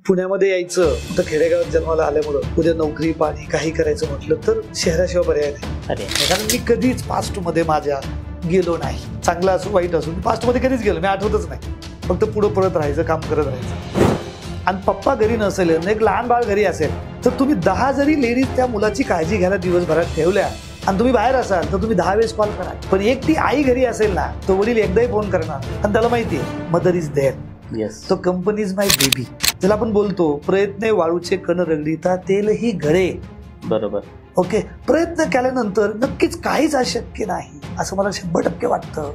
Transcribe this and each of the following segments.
पुण्यामध्ये यायचं तर खेडेगावात जन्माला आल्यामुळं उद्या नोकरी पाणी काही करायचं म्हटलं तर शहराशिवाय पर्याय नाही. कारण मी कधीच पास्ट मध्ये माझ्या गेलो नाही. चांगला असो वाईट असो पास्ट मध्ये कधीच गेलो मी आठवतच नाही. फक्त पुढं पळत राहायचं काम करत राहायचं. आणि पप्पा घरी नसेल एक लहान बाळ घरी असेल तर तुम्ही 10 जरी लेडीज त्या मुलाची काळजी घ्यायला दिवसभरात ठेवल्या आणि तुम्ही बाहेर असाल तर तुम्ही 10 वेळेस कॉल करा. पण एक ती आई घरी असेल ना तो वडील एकदाही फोन करणार आणि त्याला माहितीये मदर इज देअर. तो कंपनी इज माय बेबी. ज्याला आपण बोलतो प्रयत्न वाळूचे कण रगडीता तेलही घडे. बरोबर. ओके. प्रयत्न केल्यानंतर नक्कीच काहीच अशक्य नाही असं मला 100% वाटतं.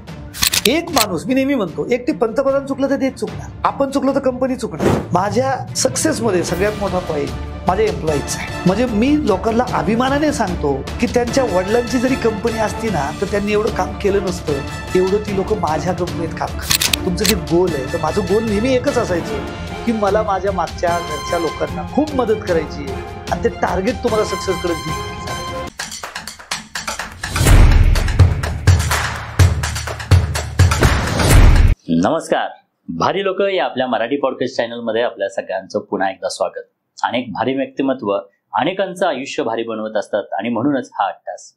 एक माणूस मी नेहमी म्हणतो एक ते पंतप्रधान चुकलं तर तेच चुकणार. आपण चुकलो तर कंपनी चुकणार. माझ्या सक्सेसमध्ये सगळ्यात मोठा पॉईंट माझे एम्प्लॉईज आहे. म्हणजे मी लोकांना अभिमानाने सांगतो की त्यांच्या वडिलांची जरी कंपनी असती ना तर त्यांनी एवढं काम केलं नसतं एवढं ती लोक माझ्या कंपनीत काम करतात. तुमचं जे गोल आहे तर माझं गोल नेहमी एकच असायचं की मला माझ्या मागच्या घरच्या लोकांना खूप मदत करायची आणि ते टार्गेट तुम्हाला सक्सेस कडे घेऊन. नमस्कार. भारी लोक या आपल्या मराठी पॉडकास्ट चॅनल मध्ये आपल्या सगळ्यांचं पुन्हा एकदा स्वागत. अनेक भारी व्यक्तिमत्व अनेकांचं आयुष्य भारी बनवत असतात आणि म्हणूनच हा अट्टास.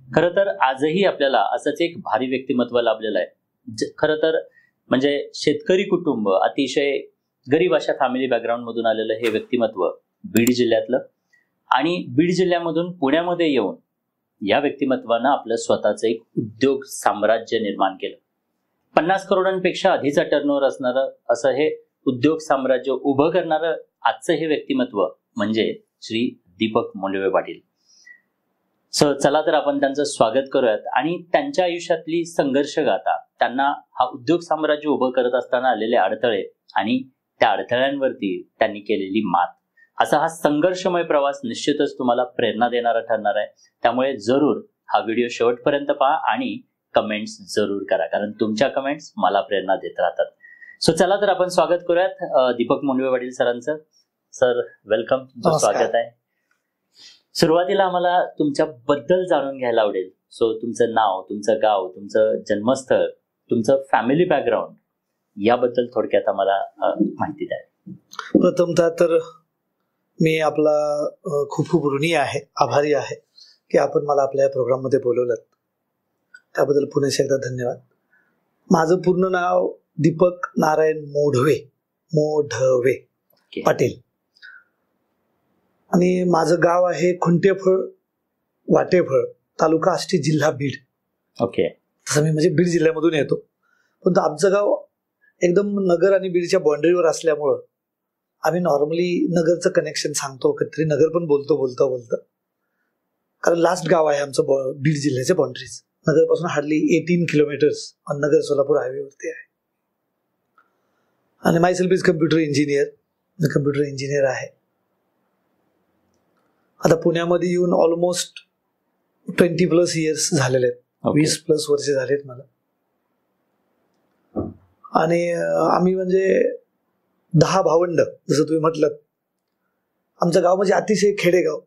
खरं तर आजही आपल्याला असंच एक भारी व्यक्तिमत्व लाभलेलं आहे. खरं तर म्हणजे शेतकरी कुटुंब अतिशय गरीब अशा फॅमिली बॅकग्राऊंड मधून आलेलं हे व्यक्तिमत्व बीड जिल्ह्यातलं आणि बीड जिल्ह्यामधून पुण्यामध्ये येऊन या व्यक्तिमत्वानं आपलं स्वतःचं एक उद्योग साम्राज्य निर्माण केलं. 50 करोडांपेक्षा अधिकचा टर्नओव्हर असणारं असं हे उद्योग साम्राज्य उभं करणारं आजचं हे व्यक्तिमत्व म्हणजे श्री दीपक मुंडवे पाटील. चला तर आपण त्यांचं स्वागत करूयात आणि त्यांच्या आयुष्यातली संघर्ष गाथा, त्यांना हा उद्योग साम्राज्य उभं करत असताना आलेले अडथळे आणि त्या अडथळ्यांवरती त्यांनी केलेली मात, असा हा संघर्षमय प्रवास निश्चितच तुम्हाला प्रेरणा देणारा ठरणार आहे. त्यामुळे जरूर हा व्हिडिओ शेवटपर्यंत पहा आणि कमेंट्स जरूर करा, कारण तुमच्या कमेंट्स मला प्रेरणा देत राहतात. सो चला तर आपण स्वागत करूयात दीपक मुंडवे पाटील सरांचं. सर वेलकम, तुमचं स्वागत आहे. सुरुवातीला आम्हाला तुमच्याबद्दल जाणून घ्यायला आवडेल. सो तुमचं नाव, तुमचं गाव, तुमचं जन्मस्थळ, तुमचं फॅमिली बॅकग्राऊंड याबद्दल थोडक्यात आम्हाला माहिती द्या. प्रथमतः तर मी आपला खूप खूप ऋणी आहे, आभारी आहे की आपण मला आपल्या प्रोग्राम मध्ये बोलवलं. त्याबद्दल पुन्हा एकदा धन्यवाद. माझं पूर्ण नाव दीपक नारायण मोढवे पाटील आणि माझं गाव आहे खुंटेफळ वाटेफळ तालुका आष्टी जिल्हा बीड. ओके. तसं मी म्हणजे बीड जिल्ह्यामधून येतो, पण आमचं गाव एकदम नगर आणि बीडच्या बाउंड्रीवर असल्यामुळं आम्ही नॉर्मली नगरचं कनेक्शन सांगतो, कधीतरी नगर पण बोलतो कारण लास्ट गाव आहे आमचं बीड जिल्ह्याच्या बाउंड्रीज. नगरपासून हार्डली 18 किलोमीटर्स नगर सोलापूर हायवेवरती आहे. आणि माय सेल्फ इज कम्प्युटर इंजिनियर आहे. आता पुण्यामध्ये येऊन ऑलमोस्ट 20+ इयर्स झालेले आहेत. 20+ वर्ष झालेत मला. आणि आम्ही म्हणजे 10 भावंड, जसं तुम्ही म्हटलं. आमचं गाव म्हणजे अतिशय खेडेगाव.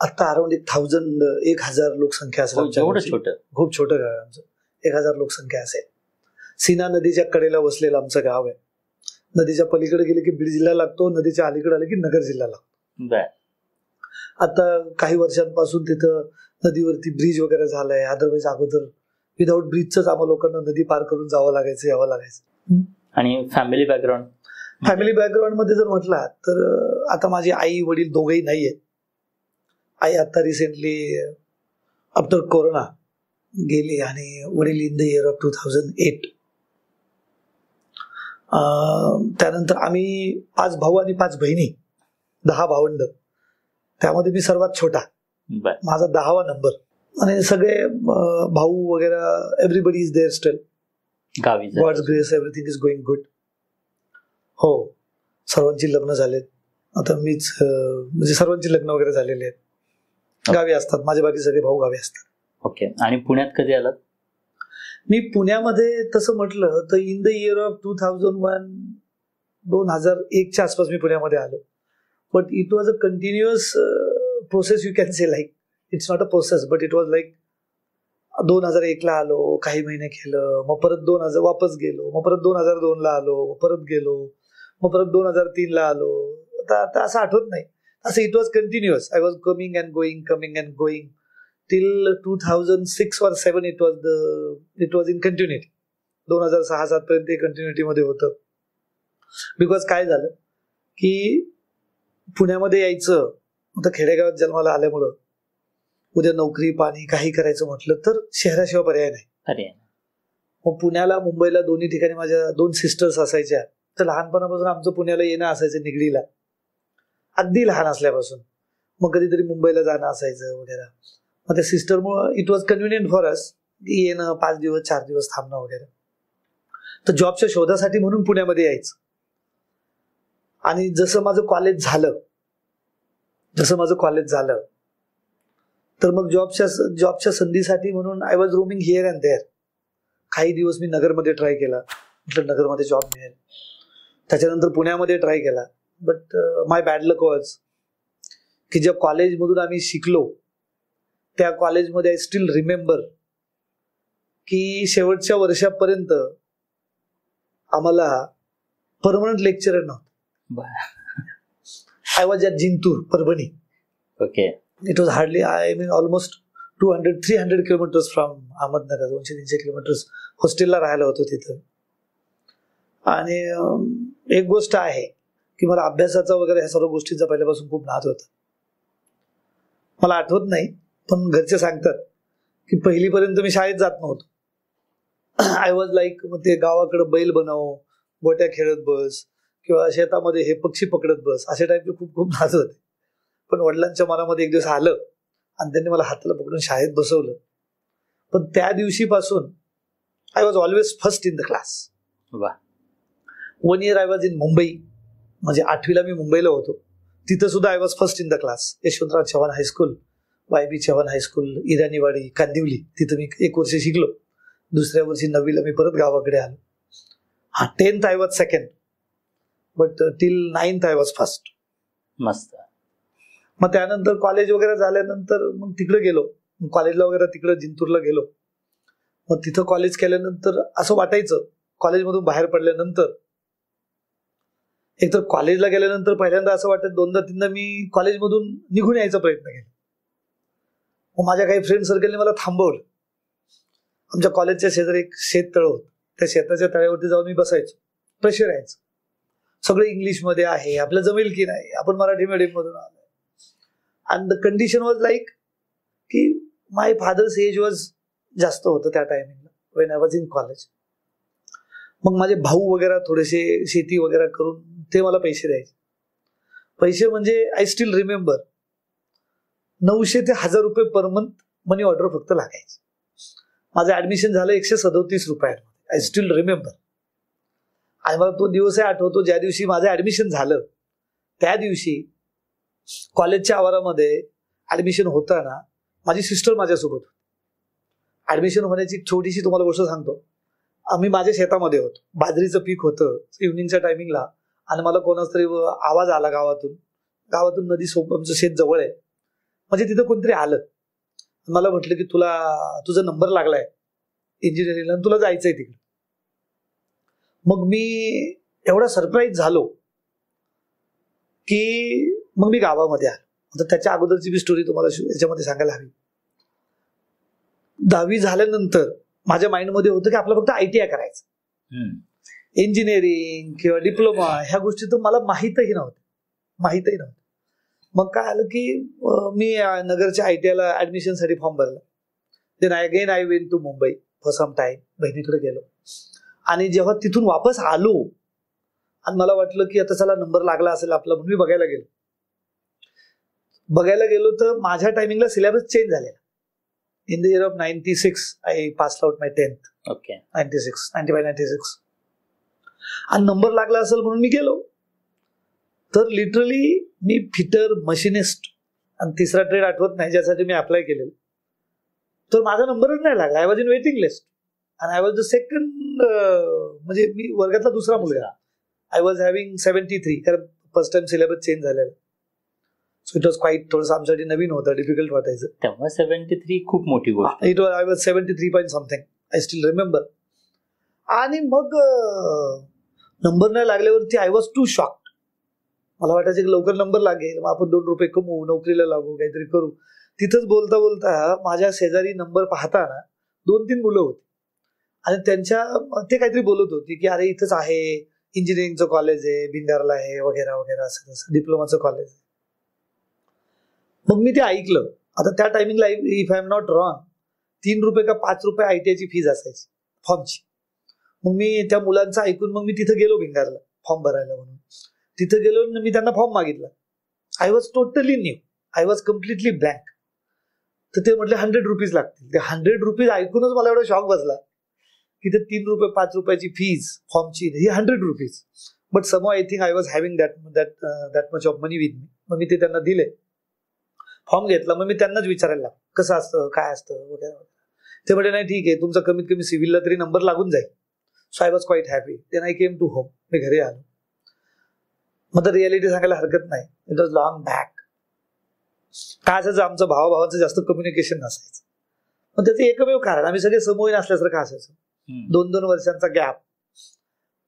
आता अराउंड 1000 लोकसंख्या असेल. खूप छोटं गाव आहे आमचं. 1000 लोकसंख्या असेल. सीना नदीच्या कडेला वसलेलं आमचं गाव आहे. नदीच्या पलीकडे गेले की बीड जिल्हा लागतो, नदीच्या अलीकडे आले की नगर जिल्हा लागतो. आता काही वर्षांपासून तिथं नदीवरती ब्रिज वगैरे झालाय. अदरवाईज अगोदर विदाऊट ब्रिजच आम्हाला लोकांना नदी पार करून यावं लागायचं. आणि फॅमिली बॅकग्राऊंड मध्ये जर म्हटला तर आता माझी आई वडील दोघेही नाहीयेत. आई आता रिसेंटली आफ्टर कोरोना गेली आणि वडील इन द इयर ऑफ 2008. त्यानंतर आम्ही 5 भाऊ आणि 5 बहिणी, 10 भावंड. त्यामध्ये मी सर्वात छोटा, माझा 10वा नंबर. आणि सगळे भाऊ वगैरे everybody is there still. God's grace everything is going good. हो, सर्वांची लग्न झालेत. आता मीच म्हणजे सर्वांची लग्न वगैरे झालेली आहेत. गावी असतात माझे, बाकी सगळे भाऊ गावी असतात. ओके. आणि पुण्यात कधी आलात? मी पुण्यामध्ये तसं म्हटलं तर इन द इयर ऑफ 2001च्या आसपास मी पुण्यामध्ये आलो. But it was a continuous process. You can say like it's not a process but it was like 2001ला आलो, काही महिने केलं, मग परत 2000 वापस गेलो, मग परत 2002ला आलो, मग परत गेलो, मग परत 2003ला आलो. आता असं आठवत नाही. असं it was continuous. I was coming and going till 2006 or 7 it was in continuity. 2006-07 पर्यंत कंटिन्युटी मध्ये होतं. बिकॉज काय झालं की पुण्यामध्ये यायचं, आता खेडेगावात जन्माला आल्यामुळं उद्या नोकरी पाणी काही करायचं म्हटलं तर शहराशिवाय पर्याय नाही. मग पुण्याला मुंबईला दोन्ही ठिकाणी माझ्या 2 सिस्टर्स असायच्या. तर लहानपणापासून आमचं पुण्याला येणं असायचं निगडीला, अगदी लहान असल्यापासून. मग कधीतरी मुंबईला जाणं असायचं वगैरे. मग त्या सिस्टरमुळं it was convenient for us की येणं 5 दिवस 4 दिवस थांबणं वगैरे. तर जॉबच्या शोधासाठी म्हणून पुण्यामध्ये यायचं. आणि जसं माझं कॉलेज झालं तर मग जॉबच्या संधीसाठी म्हणून I was roaming here and there. काही दिवस मी नगरमध्ये ट्राय केला, म्हटलं नगरमध्ये जॉब मिळेल. त्याच्यानंतर पुण्यामध्ये ट्राय केला. But my bad luck was की ज्या कॉलेजमधून आम्ही शिकलो त्या कॉलेजमध्ये आय स्टील रिमेंबर की शेवटच्या वर्षापर्यंत आम्हाला परमनंट लेक्चरर नव्हतं. I was at Jintur, Parbhani. Okay. It was hardly almost 200-300 kilometres from Ahmednagar. 200-300 kilometres हॉस्टेलला राहायला होतो तिथं. आणि एक गोष्ट आहे की मला अभ्यासाचा वगैरे ह्या सर्व गोष्टींचा पहिल्यापासून खूप नाद होता. मला आठवत नाही पण घरचे सांगतात की पहिलीपर्यंत मी शाळेत जात नव्हतो. आय वॉज लाईक मग ते गावाकडे बैल बनव, गोट्या खेळत बस किंवा शेतामध्ये हे पक्षी पकडत बस, अशा टाईपचे खूप खूप नाद होते. पण वडिलांच्या मनामध्ये एक दिवस आलं आणि त्यांनी मला हाताला पकडून शाळेत बसवलं. पण त्या दिवशीपासून I was always first in the class. 1 year I was in Mumbai. म्हणजे 8वीला मी मुंबईला होतो. तिथं सुद्धा I was first in the class. Yashwantrao Chavan high school, YB Chavan high school, Iraniwadi, Kandivali, तिथं मी 1 वर्ष शिकलो. दुसऱ्या वर्षी 9वीला मी परत गावाकडे आलो. 10th I was second, but till 9th I was first. मस्त. मग त्यानंतर कॉलेज वगैरे झाल्यानंतर मग तिकडे गेलो. कॉलेजला वगैरे तिकडे जिंतूरला गेलो. मग तिथं कॉलेज केल्यानंतर असं वाटायचं कॉलेजमधून बाहेर पडल्यानंतर, एकतर कॉलेजला गेल्यानंतर पहिल्यांदा असं वाटत 2दा-3दा मी कॉलेजमधून निघून यायचा प्रयत्न केला. मग माझ्या काही फ्रेंड सर्कलने मला थांबवलं. आमच्या कॉलेजच्या शेजारी एक शेततळ होतं. त्या शेताच्या तळ्यावरती जाऊन मी बसायचो. प्रेशर यायचं, सगळं इंग्लिशमध्ये आहे, आपलं जमेल की नाही, आपण मराठी मीडियम मधून आलो. And the condition was like की माय फादर्स एज वॉज जास्त होतं त्या टायमिंगला Wien I was in college. मग माझे भाऊ वगैरे थोडेसे शेती वगैरे करून ते मला पैसे द्यायचे. पैसे म्हणजे आय स्टील रिमेंबर 900 ते 1000 रुपये पर मंथ मनी ऑर्डर फक्त लागायचे. माझं ऍडमिशन झालं 137 रुपयांमध्ये. I still remember. आणि मला तो दिवसही आठवतो ज्या दिवशी माझं ऍडमिशन झालं त्या दिवशी कॉलेजच्या आवारामध्ये ऍडमिशन होताना माझी सिस्टर माझ्यासोबत होती. ऍडमिशन होण्याची छोटीशी तुम्हाला गोष्ट सांगतो. आम्ही माझ्या शेतामध्ये होतो, बाजरीचं पीक होतं इव्हनिंगच्या टायमिंगला. आणि मला कोणाच तरी आवाज आला गावातून नदी सोबत आमचं शेत जवळ आहे. म्हणजे तिथं कोणतरी आलं, मला म्हटलं की तुझा नंबर लागलाय इंजिनिअरिंगला, तुला जायचंय तिकडे. मग मी एवढा सरप्राईज झालो की मग मी गावामध्ये आलो. आता त्याच्या अगोदरची मी स्टोरी तुम्हाला याच्यामध्ये सांगायला हवी. 10वी झाल्यानंतर माझ्या माइंडमध्ये होतं की आपलं फक्त ITI करायचं. इंजिनिअरिंग किंवा डिप्लोमा ह्या गोष्टी तर मला माहीतही नव्हत्या. मग काय आलं की मी नगरच्या ITIला ऍडमिशनसाठी फॉर्म भरला. Then again I went to Mumbai for some time. बहिणीकडे गेलो आणि जेव्हा तिथून वापस आलो आणि मला वाटलं की आता चला नंबर लागला असेल आपला, म्हणून मी बघायला गेलो तर माझ्या टायमिंगला सिलेबस चेंज झालेला. In the year of 96 I passed out my 10th. Okay. 95-96 आणि नंबर लागला असेल म्हणून मी गेलो. तर लिटरली मी फिटर, मशिनिस्ट आणि तिसरा ट्रेड आठवत नाही ज्यासाठी मी अप्लाय केलेलं. तर माझा नंबरच नाही लागला. I was in waiting list आणि आय वॉज द सेकंड, म्हणजे मी वर्गातला दुसरा मुलगा. आय वॉज हॅव्हिंग 73, कारण फर्स्ट टाइम सिलेबस चेंज झालेला. सो इट वॉज क्वाईट, थोडंसं आमच्यासाठी नवीन होतं, डिफिकल्ट वाटायचं. तेव्हा 73 खूप मोठी गोष्ट. It was, I was 73 point something, I still remember. आणि मग नंबर नाही लागल्यावरती आय वॉज टू शॉक्ड. मला वाटायचं की लवकर नंबर लागेल, मग आपण 2 रुपये कमवू, नोकरीला लागू, काहीतरी करू. तिथंच बोलता बोलता माझ्या शेजारी नंबर पाहताना 2-3 मुलं होती आणि ते काहीतरी बोलत होती की अरे इथंच आहे, इंजिनिअरिंगचं कॉलेज आहे, भिंगारला आहे, वगैरे वगैरे, असं तसं डिप्लोमाचं कॉलेज आहे. मग मी ते ऐकलं. आता त्या टायमिंगला if I am not wrong 3 रुपये का 5 रुपये ITIची फीज असायची फॉर्मची. मग मी त्या मुलांचं ऐकून मग मी तिथं गेलो भिंगारला फॉर्म भरायला म्हणून. तिथं गेलो आणि मी त्यांना फॉर्म मागितला. I was totally new, I was completely blank. तर ते म्हटले 100 रुपीज लागतील. ते 100 रुपीज ऐकूनच मला एवढा शॉक बसला की ते 3 रुपये 5 रुपयाची फीज फॉर्मची, ही 100 rupees. But somehow I think I was having that much of money with me. मग मी ते त्यांना दिले, फॉर्म घेतला. मग मी त्यांनाच विचारायला कसं असतं, काय असतं, वगैरे वगैरे. ते म्हटले नाही ठीक आहे, तुमचा कमीत कमी सिव्हिलला तरी नंबर लागून जाईल. So I was quite happy. Then I came to home. मी घरी आलो. मग तर रियालिटी सांगायला हरकत नाही, इट वॉज लॉंग बॅक. काय असायचं, आमचं भावाभावांचं जास्त कम्युनिकेशन नसायचं. मग त्याचं एकमेव कारण, आम्ही सगळे समूह असल्यासारखं असायचं. 2-2 वर्षांचा गॅप.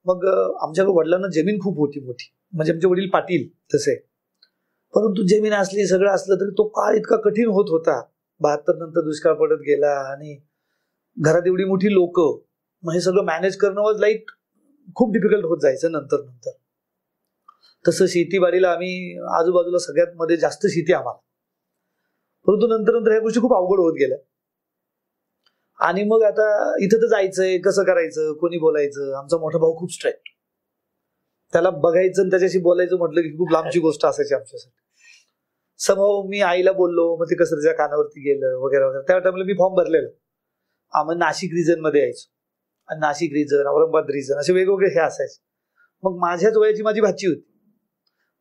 मग आमच्या वडिलांना जमीन खूप होती मोठी, म्हणजे आमचे वडील पाटील तसे. परंतु जमीन असली, सगळं असलं तरी तो काळ इतका कठीण होत होता. 72 नंतर दुष्काळ पडत गेला आणि घरात एवढी मोठी लोक, मग हे सगळं मॅनेज करणं वॉज लाईक खूप डिफिकल्ट होत जायचं नंतर. तसं शेतीबाडीला आम्ही आजूबाजूला सगळ्यात मध्ये जास्त शेती आम्हाला. परंतु नंतर ह्या गोष्टी खूप अवघड होत गेल्या. आणि मग आता इथं तर जायचंय, कसं करायचं, कोणी बोलायचं. आमचा मोठा भाऊ खूप स्ट्रिक्ट, त्याला बघायचं आणि त्याच्याशी बोलायचं म्हटलं की खूप लांबची गोष्ट असायची आमच्यासाठी. समोर मी आईला बोललो, मग ते कसं त्याच्या कानावरती गेलं, वगैरे वगैरे. त्या टाइमला मी फॉर्म भरलेला. आम्ही नाशिक रिजन मध्ये यायचो आणि नाशिक रिजन, औरंगाबाद रिजन असे वेगवेगळे हे असायचे. मग माझ्याच वयाची माझी भाची होती.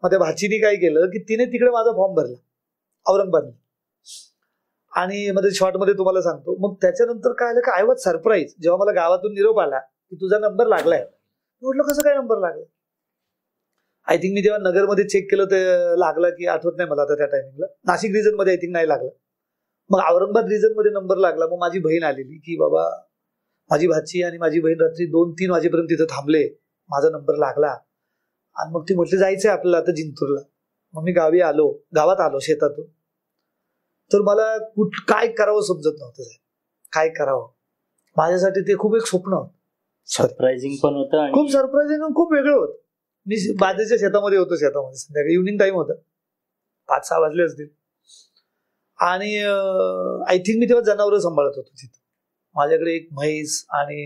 मग त्या भाचीने काय केलं की तिने तिकडे माझा फॉर्म भरला औरंगाबादला. आणि मध्ये शॉर्टमध्ये तुम्हाला सांगतो, मग त्याच्यानंतर काय आलं की आय वॉज सरप्राईज जेव्हा मला गावातून निरोप आला की तुझा नंबर लागलाय. म्हटलं कसं काय नंबर लागला. आय थिंक मी तेव्हा नगरमध्ये चेक केलं तर लागला की आठवत नाही मला आता त्या टायमिंगला. नाशिक रिजन मध्ये आय थिंक नाही लागला. मग औरंगाबाद रिजन मध्ये नंबर लागला. मग माझी बहीण आलेली की बाबा, माझी भाची आणि माझी बहीण रात्री 2-3 वाजेपर्यंत तिथं थांबले, माझा नंबर लागला. आणि मग ती म्हटली जायचंय आपल्याला आता जिंतूरला. मग मी गावात आलो शेतातून. तर मला काय करावं समजत नव्हतं, काय करावं. माझ्यासाठी ते खूप एक स्वप्न होतं. सरप्राइझिंग पण होतं, खूप सरप्राइझिंग, खूप वेगळं होतं. मी बाजूच्या शेतामध्ये होतो, शेतामध्ये संध्याकाळी इव्हनिंग टाइम होता, 5-6 वाजले असतील. आणि आय थिंक मी तेव्हा जनावरं सांभाळत होतो तिथं. माझ्याकडे एक म्हैस आणि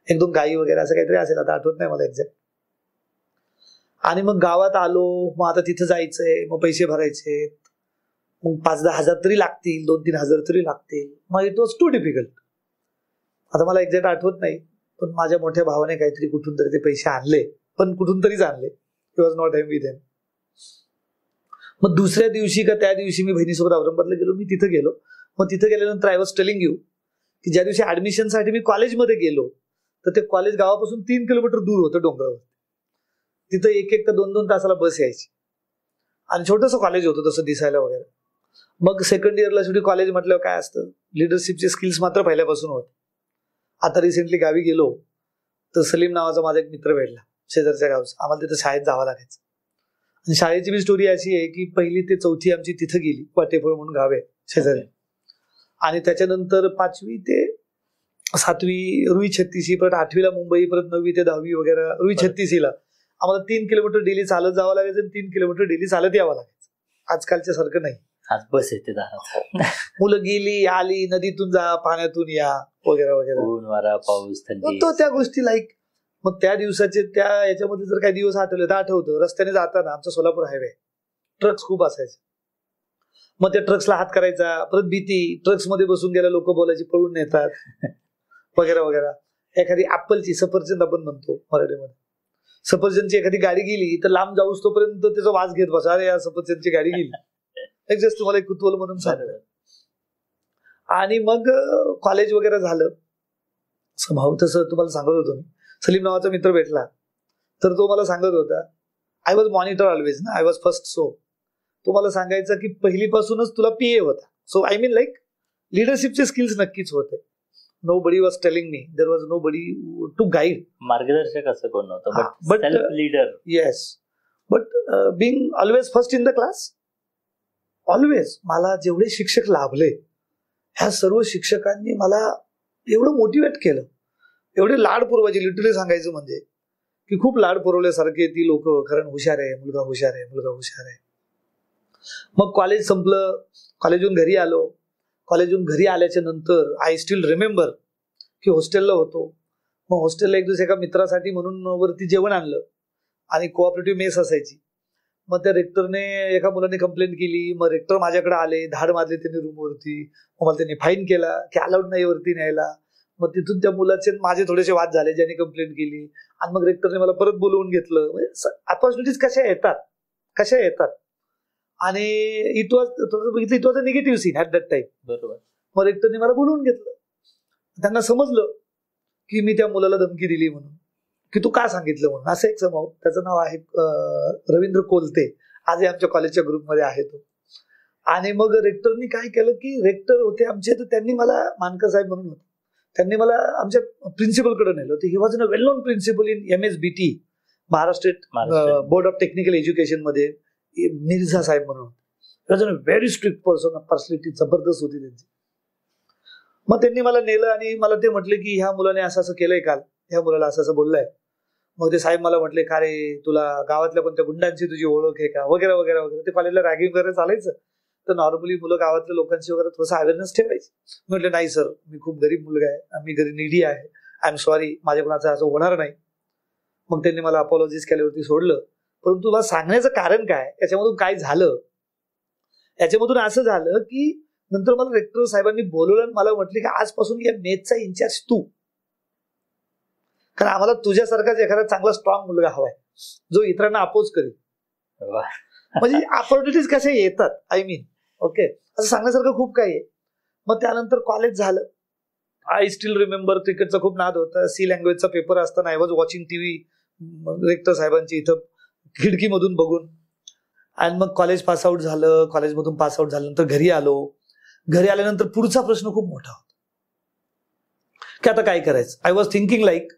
1-2 गायी वगैरे असं काहीतरी असेल, आता आठवत नाही मला एक्झॅक्ट. आणि मग गावात आलो. मग आता तिथं जायचंय, मग पैसे भरायचे, मग 5-10 हजार तरी लागतील, 2-3 हजार तरी लागतील. मग इट वॉज टू डिफिकल्ट. आता मला एक्झॅक्ट आठवत नाही, पण माझ्या मोठ्या भावाने काहीतरी कुठून तरी ते पैसे आणले, पण कुठून तरीच आणले. ही वॉज नॉट विथ हिम. मग दुसऱ्या दिवशी का त्या दिवशी मी बहिणीसोबत औरंगाबादला गेलो. मी तिथं गेलो. मग तिथं गेल्यानंतर आय वॉज टेलिंग यू की ज्या दिवशी ऍडमिशनसाठी मी कॉलेजमध्ये गेलो, तर ते कॉलेज गावापासून 3 किलोमीटर दूर होतं डोंगरावर. तिथं 1-1 का 2-2 तासाला बस यायची. आणि छोटंसं कॉलेज होतं तसं दिसायला वगैरे. मग सेकंड इयरला शेवटी कॉलेज म्हटल्यावर काय असतं, लिडरशिपचे स्किल्स मात्र पहिल्यापासून होते. आता रिसेंटली गावी गेलो तर सलीम नावाचा माझा एक मित्र भेटला शेजारच्या गावचा. आम्हाला तिथं शाळेत जावं लागायचं. आणि शाळेची मी स्टोरी अशी आहे की 1ली ते 4थी आमची तिथं गेली, वाटेफळ म्हणून गाव आहे शेजारी. आणि त्याच्यानंतर 5वी ते 7वी रुई छत्तीसी, परत 8वीला मुंबई, परत 9वी ते 10वी वगैरे रुई छत्तीसीला. आम्हाला 3 किलोमीटर डेली चालत जावं लागायचं आणि 3 किलोमीटर डेली चालत यावं लागायचं. आजकालच्या सारखं नाही, आज बस येते दारात. मुलं गेली आली, नदीतून जा, पाण्यातून या, वगैरे वगैरे, ऊन वारा पाऊस थंडी, तो त्या गोष्टी लाईक. मग त्या दिवसाचे त्या याच्यामध्ये जर काही दिवस आठवले तर आठवतं, रस्त्याने जाताना आमचा सोलापूर हायवे, ट्रक्स खूप असायचे. मग त्या ट्रक्सला हात करायचा, परत भीती, ट्रक्स मध्ये बसून गेल्या लोक बोलायची, पळून नेतात वगैरे वगैरे. एखादी ऍपलची, सफरचंद आपण म्हणतो मराठीमध्ये, सफरचंदची एखादी गाडी गेली तर लांब जाऊस तोपर्यंत त्याचा वास घेत बसा, अरे या सफरचंदची गाडी गेली. जस्ट तुम्हाला एक कुतूहल म्हणून सांगतो. आणि मग कॉलेज वगैरे झालं. भाऊ तसं तुम्हाला सांगत होतो मी, सलीम नावाचा मित्र भेटला तर तो मला सांगत होता, आय वॉज मॉनिटर ऑलवेज ना, आय वॉज फर्स्ट. सो तो मला सांगायचा की पहिलीपासूनच तुला PA होता. सो आय मीन लाईक लिडरशिपचे स्किल्स नक्कीच होते. Nobody was telling me, there was nobody to guide. मार्गदर्शक असं कोण नव्हतं, but leader. Yes. But being always first in the class, always मला जेवढे शिक्षक लाभले ह्या सर्व शिक्षकांनी मला एवढं मोटिवेट केलं, एवढे लाड पुरवायचे, लिटरली सांगायचं म्हणजे की खूप लाड पुरवल्यासारखे ती लोक, कारण हुशार आहे मुलगा, हुशार आहे मुलगा, हुशार आहे. मग कॉलेज संपलं, कॉलेजहून घरी आलो. कॉलेजहून घरी आल्याच्या नंतर आय स्टील रिमेंबर की हॉस्टेलला होतो. मग हॉस्टेलला एक दिवस एका मित्रासाठी म्हणून वरती जेवण आणलं आणि कोऑपरेटिव्ह मेस असायची. मग त्या रेक्टरने, एका मुलाने कंप्लेंट केली. मग रेक्टर माझ्याकडे आले, धाड मारले त्यांनी रूमवरती. मग मला त्यांनी फाईन केला की अलाउड नाही वरती न्यायला. मग तिथून त्या मुलाचे माझे थोडेसे वाद झाले, ज्यांनी कंप्लेंट केली. आणि मग रेक्टरने मला परत बोलवून घेतलं. म्हणजे अपॉर्च्युनिटीज कशा येतात आणि इट वॉज बघितलं, it was a negative scene at that time. बरोबर. मग रेक्टरने मला बोलवून घेतलं. त्यांना समजलं की मी त्या मुलाला धमकी दिली म्हणून, की तू का सांगितलं म्हणून. असं एक समोर, त्याचं नाव आहे रवींद्र कोलते, आजही आमच्या कॉलेजच्या ग्रुपमध्ये आहे तो. आणि मग रेक्टरनी काय केलं की रेक्टर होते आमचे, तर त्यांनी मला, मानकर साहेब म्हणून होते, त्यांनी मला आमच्या प्रिन्सिपलकडे नेलं होतं. He was a well known principal in MSBT, Maharashtra board of technical education मध्ये, मिर्झा साहेब म्हणून. Was a very strict person, personality जबरदस्त होती त्यांची. मग त्यांनी मला नेलं आणि मला ते म्हटले की ह्या मुलाने असं असं केलंय काल, ह्या मुलाला असं असं बोललंय. मग ते साहेब मला म्हटले, का रे तुला गावातल्या कोणत्या गुंडांची तुझी ओळख आहे का, वगैरे वगैरे वगैरे. ते कॉलेजला रॅगिंग वगैरे चालायचं, तर नॉर्मली मुलं गावातल्या लोकांची वगैरे थोडंसं अवेअरनेस ठेवायची. म्हटलं नाही सर, मी खूप गरीब मुलगा आहे, आम्ही घरी निडी आहे, आय एम सॉरी, माझ्याकडून असं होणार नाही. मग त्यांनी मला अपॉलॉजिज केल्यावरती सोडलं. परंतु तुला सांगण्याचं कारण काय, याच्यामधून काय झालं, याच्यामधून असं झालं की नंतर मला रेक्टर साहेबांनी बोलवलं आणि मला म्हटले की आजपासून या मेथचा इन्चार्ज तू, कारण आम्हाला तुझ्यासारखाच एखादा चांगला स्ट्रॉंग मुलगा हवाय जो इतरांना अपोज करेल. म्हणजे अपॉर्च्युनिटीज कशा येतात, आय मीन, ओके, असं सांगण्यासारखं खूप काही आहे. मग त्यानंतर कॉलेज झालं. आय स्टील रिमेंबर क्रिकेटचा खूप नाद होता. सी लँग्वेजचा पेपर असताना I was watching TV rector साहेबांची इथं खिडकीमधून बघून. आणि मग कॉलेज पासआउट झालं. कॉलेजमधून पासआउट झाल्यानंतर घरी आलो. घरी आल्यानंतर पुढचा प्रश्न खूप मोठा होता की आता काय करायचं. आय वॉज थिंकिंग लाईक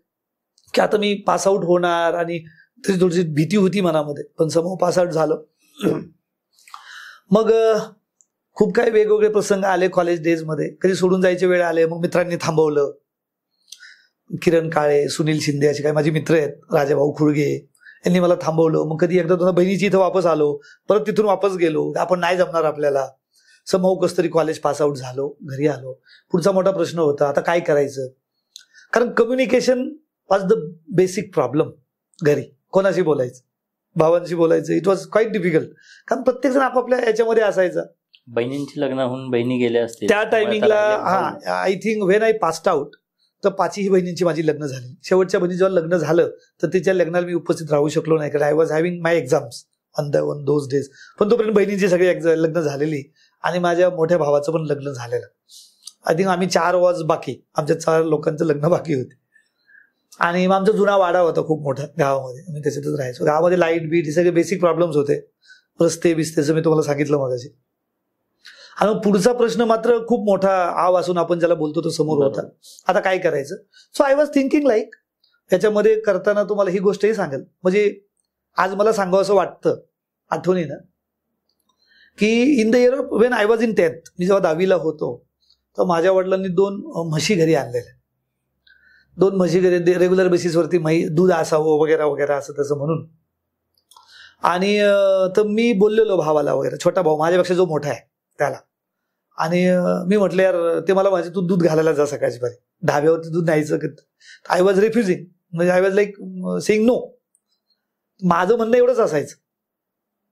की आता मी पासआउट होणार, आणि तरी थोडीशी भीती होती मनामध्ये, पण समोर पासआउट झालं. मग खूप काही वेगवेगळे प्रसंग आले कॉलेज डेज मध्ये. कधी सोडून जायचे वेळ आले, मग मित्रांनी थांबवलं. किरण काळे, सुनील शिंदे असे काही माझे मित्र आहेत, राजाभाऊ खुळगे, यांनी मला थांबवलं. मग कधी एकदा तुझ्या बहिणीची इथं वापस आलो, परत तिथून वापस गेलो, आपण नाही जमणार आपल्याला. समोर कस तरी कॉलेज पासआउट झालो, घरी आलो. पुढचा मोठा प्रश्न होता आता काय करायचं, कारण communication was the basic problem. घरी कोणाशी बोलायचं, भावांशी बोलायचं, इट वॉज क्वाईट डिफिकल्ट, कारण प्रत्येक जण आपापल्या याच्यामध्ये असायचा. बहिणींची लग्न होऊन बहिणी गेल्या असतील त्या टायमिंगला. हा, I think when I passed out, तर 5ही बहिणींची माझी लग्न झाली. शेवटच्या बहिणी जेव्हा लग्न झालं तर तिच्या लग्नाला मी उपस्थित राहू शकलो नाही, कारण I was having my exams on those days. पण तोपर्यंत बहिणींची सगळी लग्न झालेली आणि माझ्या मोठ्या भावाचं पण लग्न झालेलं. आय थिंक आम्ही 4 वॉज बाकी, आमच्या 4 लोकांचं लग्न बाकी होते. आणि आमचा जुना वाडा होता खूप मोठा गावामध्ये, आम्ही त्याच्यातच राहायचो. गावामध्ये लाईट बीट हे सगळे बेसिक प्रॉब्लेम्स होते, रस्ते बिस्तेचं मी तुम्हाला सांगितलं मगाशी. आणि पुढचा प्रश्न मात्र खूप मोठा आव असून आपण ज्याला बोलतो तो समोर होता. आता काय करायचं. So I was thinking like, याच्यामध्ये करताना तुम्हाला ही गोष्टही सांगेल, म्हणजे आज मला सांगावं असं वाटतं आठवणीनं, की in the year Wien I was इन 10th, मी जेव्हा 10वीला होतो, तर माझ्या वडिलांनी 2 म्हशी घरी आणलेल्या. 2 म्हशी घरी रेग्युलर बेसिसवरती दूध असावं वगैरे वगैरे असं तसं म्हणून. आणि तर मी बोललेलो भावाला वगैरे, छोटा भाऊ माझ्यापेक्षा जो मोठा आहे त्याला, आणि मी म्हटलं यार, ते मला माझे तू दूध घालायला जा सकाळची पारी, ढाब्यावरती दूध न्यायचं. आय वॉज रिफ्युजिंग, म्हणजे I was like saying no. माझं म्हणणं एवढंच असायचं.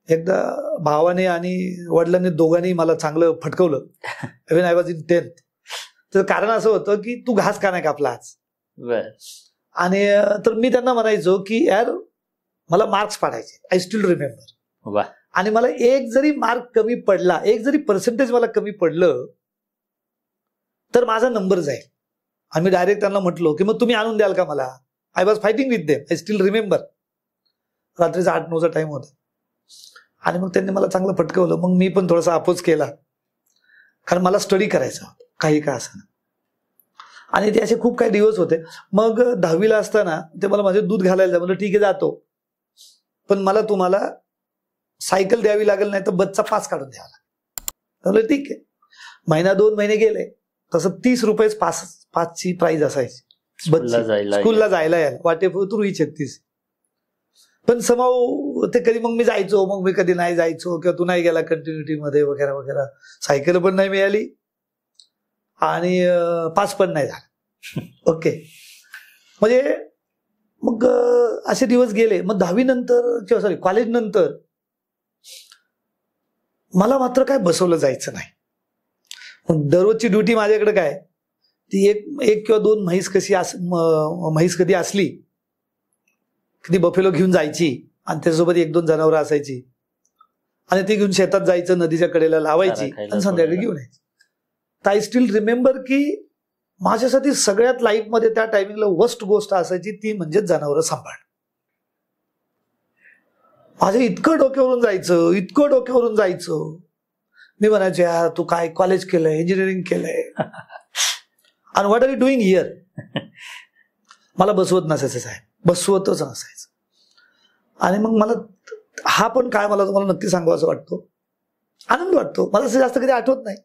एकदा भावाने आणि वडिलांनी दोघांनी मला चांगलं फटकवलं वेन आय वॉज इन 10th. तर कारण असं होतं की तू घास का नाही कापला आज. आणि तर मी त्यांना म्हणायचो की यार मला मार्क्स पाडायचे, आय स्टील रिमेंबर. आणि मला एक जरी मार्क कमी पडला, एक जरी पर्सेंटेज मला कमी पडलं तर माझा नंबर जाईल. आम्ही डायरेक्ट त्यांना म्हटलो की मग तुम्ही आणून द्याल का मला. I was fighting with them, I still remember. रात्रीचा 8-9चा टाइम होता. आणि मग त्यांनी मला चांगलं फटकवलं. मग मी पण थोडासा अपोज केला, कारण मला स्टडी करायचा होता काही का असं. आणि ते असे खूप काही दिवस होते. मग 10वीला असताना ते मला माझे दूध घालायला, म्हणजे ठीक आहे जातो. पण मला तुम्हाला सायकल द्यावी लागेल, नाही तर बसचा पास काढून द्यावा लागेल. म्हणलं ठीक आहे. महिना 2 महिने गेले. तसं 30 रुपये पासची प्राइस असायची स्कूलला जायला यायला, वाटेपूर 36. पण समाव ते कधी मग मी जायचो, मग मी कधी नाही जायचो, किंवा तू नाही गेला कंटिन्युटी मध्ये वगैरे वगैरे. सायकल पण नाही मिळाली आणि पास पण नाही झाला. ओके. म्हणजे मग असे दिवस गेले. मग 10वी नंतर किंवा सॉरी कॉलेज नंतर मला मात्र काय बसवलं जायचं नाही. दररोजची ड्युटी माझ्याकडे काय, ती एक किंवा 2 म्हैस कधी असली, कधी बफेलो घेऊन जायची आणि त्याच्यासोबत 1-2 जनावरं असायची आणि ती घेऊन शेतात जायचं, नदीच्या कडेला लावायची आणि संध्याकाळी घेऊन यायची. तर आय स्टील रिमेंबर की माझ्यासाठी सगळ्यात लाईफमध्ये त्या टायमिंगला वर्स्ट गोष्ट असायची ती म्हणजे जनावरं सांभाळणं. माझ्या इतकं डोक्यावरून जायचं. मी म्हणायचो यार तू काय कॉलेज केलंय, इंजिनिअरिंग केलंय आणि what are you doing here. मला बसवत नसायचं साहेब, बसवतच नसायचं. आणि मग मला हा पण काय मला तुम्हाला नक्की सांगावं असं वाटतो, आनंद वाटतो. मला असं जास्त कधी आठवत नाही,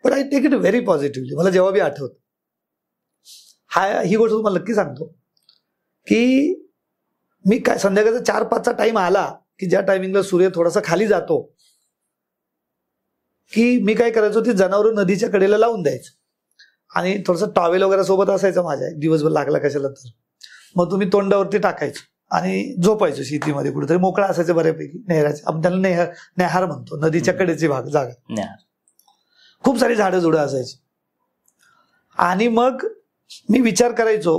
but I take it very positively. मला जेव्हा बी आठवत ही गोष्ट तुम्हाला नक्की सांगतो की मी काय संध्याकाळचा 4-5चा टाइम आला की ज्या टायमिंगला सूर्य थोडासा खाली जातो की मी काय करायचो, ती जनावरं नदीच्या कडेला लावून द्यायचं आणि थोडंसं टॉवेल वगैरे सोबत असायचं माझ्या, दिवसभर लागला कशाला तर. मग तुम्ही तोंडावरती टाकायचो आणि झोपायचो शेतीमध्ये कुठेतरी. मोकळा असायचं बऱ्यापैकी नेहराचे, आपण त्याला नेहार म्हणतो, नदीच्या कडेची जागा. खूप सारी झाडं झुडं असायची. आणि मग मी विचार करायचो,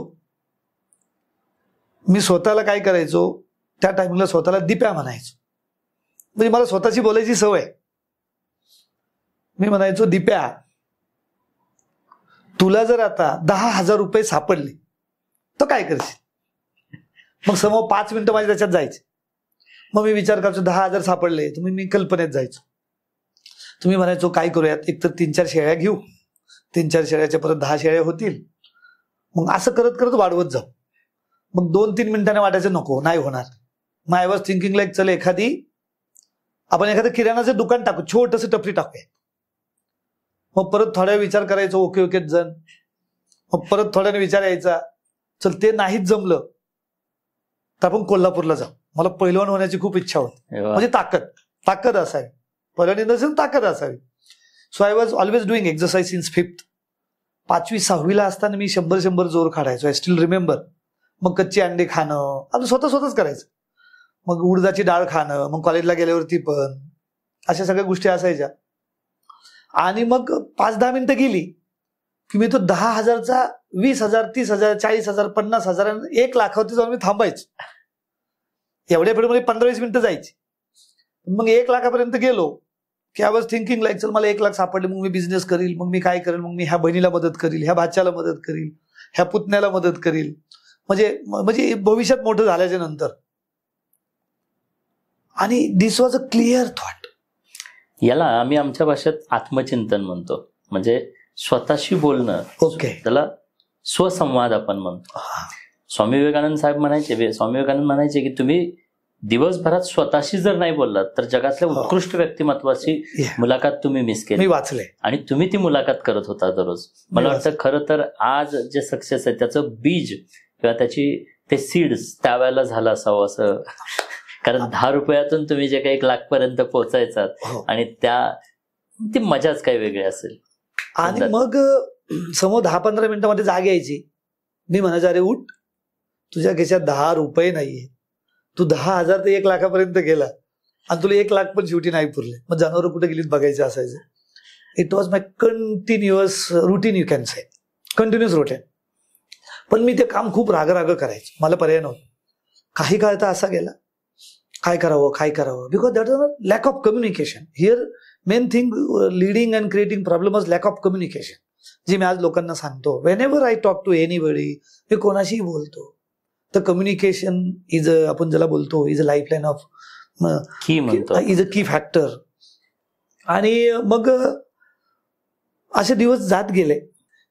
मी स्वतःला काय करायचो त्या टायमिंगला, स्वतःला दिप्या म्हणायचो. म्हणजे मला स्वतःची बोलायची सवय. मी म्हणायचो दिप्या, तुला जर आता 10,000 रुपये सापडले तर काय करशील. मग समोर 5 मिनिटं माझे त्याच्यात जायचे. मग मी विचार करायचो 10,000 सापडले, तुम्ही मी कल्पनेत जायचो. तुम्ही म्हणायचो काय करूयात, एकतर 3-4 शेळ्या घेऊ, 3-4 शेळ्याच्या परत 10 शेळ्या होतील. मग असं करत करत वाढवत जाऊ. मग 2-3 मिनिटांनी वाटायचं नको, नाही होणार. मग आय वॉज थिंकिंग लाईक चल आपण एखादं किराणाचं दुकान टाकू, छोटंसं टपरी टाकूया. मग परत थोड्या विचार करायचो, ओके जण. मग परत थोड्याने विचार यायचा, चल ते नाहीच जमलं तर आपण कोल्हापूरला जाऊ. मला पहिलवान होण्याची खूप इच्छा होती. म्हणजे ताकद असावी, पहिलवानी नसेल ताकद असावी. So I was always doing exercise since 5th. 5वी-6वीला असताना मी 100 जोर काढायचो. I still remember. मग कच्ची अंडी खाणं आणि स्वतःच करायचं. मग उडदाची डाळ खाणं, मग कॉलेजला गेल्यावरती पण अशा सगळ्या गोष्टी असायच्या. आणि मग 5-10 मिनिटं गेली की मी तो 10,000चा 20,000, 30,000, 40,000, 50,000, 1 लाखावरती जाऊन मी थांबायचो. एवढ्या पिढीमध्ये 15-20 मिनिटं जायची. मग 1 लाखापर्यंत गेलो की आय वॉज थिंकिंग लाईक चल मला 1 लाख सापडले, मग मी बिझनेस करील, मग मी काय करेल, मग मी ह्या बहिणीला मदत करील, ह्या भाच्याला मदत करील, ह्या पुतण्याला मदत करील. म्हणजे भविष्यात मोठं झाल्याच्या नंतर. आणि दिस वॉज अ क्लिअर थॉट. याला आम्ही आमच्या भाषेत आत्मचिंतन म्हणतो, म्हणजे स्वतःशी बोलणं. ओके. त्याला स्वसंवाद आपण म्हणतो. स्वामी विवेकानंद म्हणायचे की तुम्ही दिवसभरात स्वतःशी जर नाही बोललात तर जगातल्या उत्कृष्ट व्यक्तिमत्वाची मुलाखत तुम्ही मिस केली. मी वाचले आणि तुम्ही ती मुलाखत करत होता दररोज. मला वाटतं खरं तर आज जे सक्सेस आहे त्याचं बीज किंवा ते सीड्स त्यावेळेला झालं असावं असं. कारण 10 रुपयातून तुम्ही जे काही 1 लाख पर्यंत पोहोचायचात आणि ती मजाच काही वेगळी असेल. आणि मग समोर 10-15 मिनिटांमध्ये जाग यायची. मी म्हणायचं अरे उठ, तुझ्या खिशात 10 रुपये नाहीये, तू 10,000 ते 1 लाखापर्यंत गेला आणि तुला 1 लाख पण शेवटी नाही पुरले. मग जनावरं कुठे गेलीत बघायचं असायचं. It was my continuous routine, you can say continuous routine. पण मी ते काम खूप राग करायचं, मला पर्याय नव्हता. काही काळ तर असा गेला, काय करावं, because that is lack of communication. Here main thing leading and creating problem is lack of communication. जी मी आज लोकांना सांगतो, whenever I talk to anybody, मी कोणाशीही बोलतो तर कम्युनिकेशन इज आपण ज्याला बोलतो is a lifeline of is a key factor. आणि मग असे दिवस जात गेले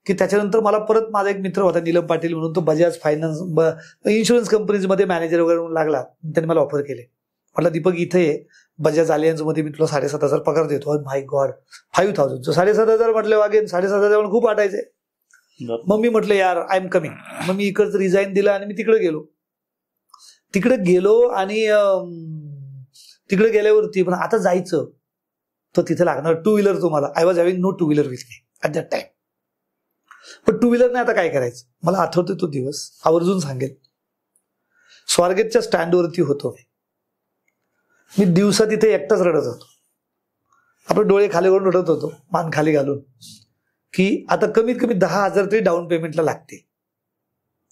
की त्याच्यानंतर मला परत माझा एक मित्र होता नीलम पाटील म्हणून, तो बजाज फायनान्स इन्शुरन्स कंपनीजमध्ये मॅनेजर वगैरे लागला. त्यांनी मला ऑफर केले म्हटलं दीपक इथे बजाज अलियन्स मध्ये मी तुला 7,500 पगार देतो. माय गॉड 5,000 7,500 म्हटले वागेन 7,500 खूप वाटायचे. मग मी म्हटलं यार आय एम कमिंग. मग मी इकडचं रिझाईन दिलं आणि मी तिकडे गेलो आणि तिकडे गेल्यावरती पण आता जायचं तर तिथे लागणार 2 व्हीलर तुम्हाला. I was having no 2 wheeler with me at that time. पण 2 व्हीलरने आता काय करायचं. मला आठवतो तो दिवस, आवर्जून सांगेल. स्वारगेटच्या स्टँडवरती होतो मी दिवसा तिथे एकटाच रडत होतो. आपण डोळे खाली करून रडत होतो, मान खाली घालून, की आता कमीत कमी 10,000 तरी डाऊन पेमेंटला लागते.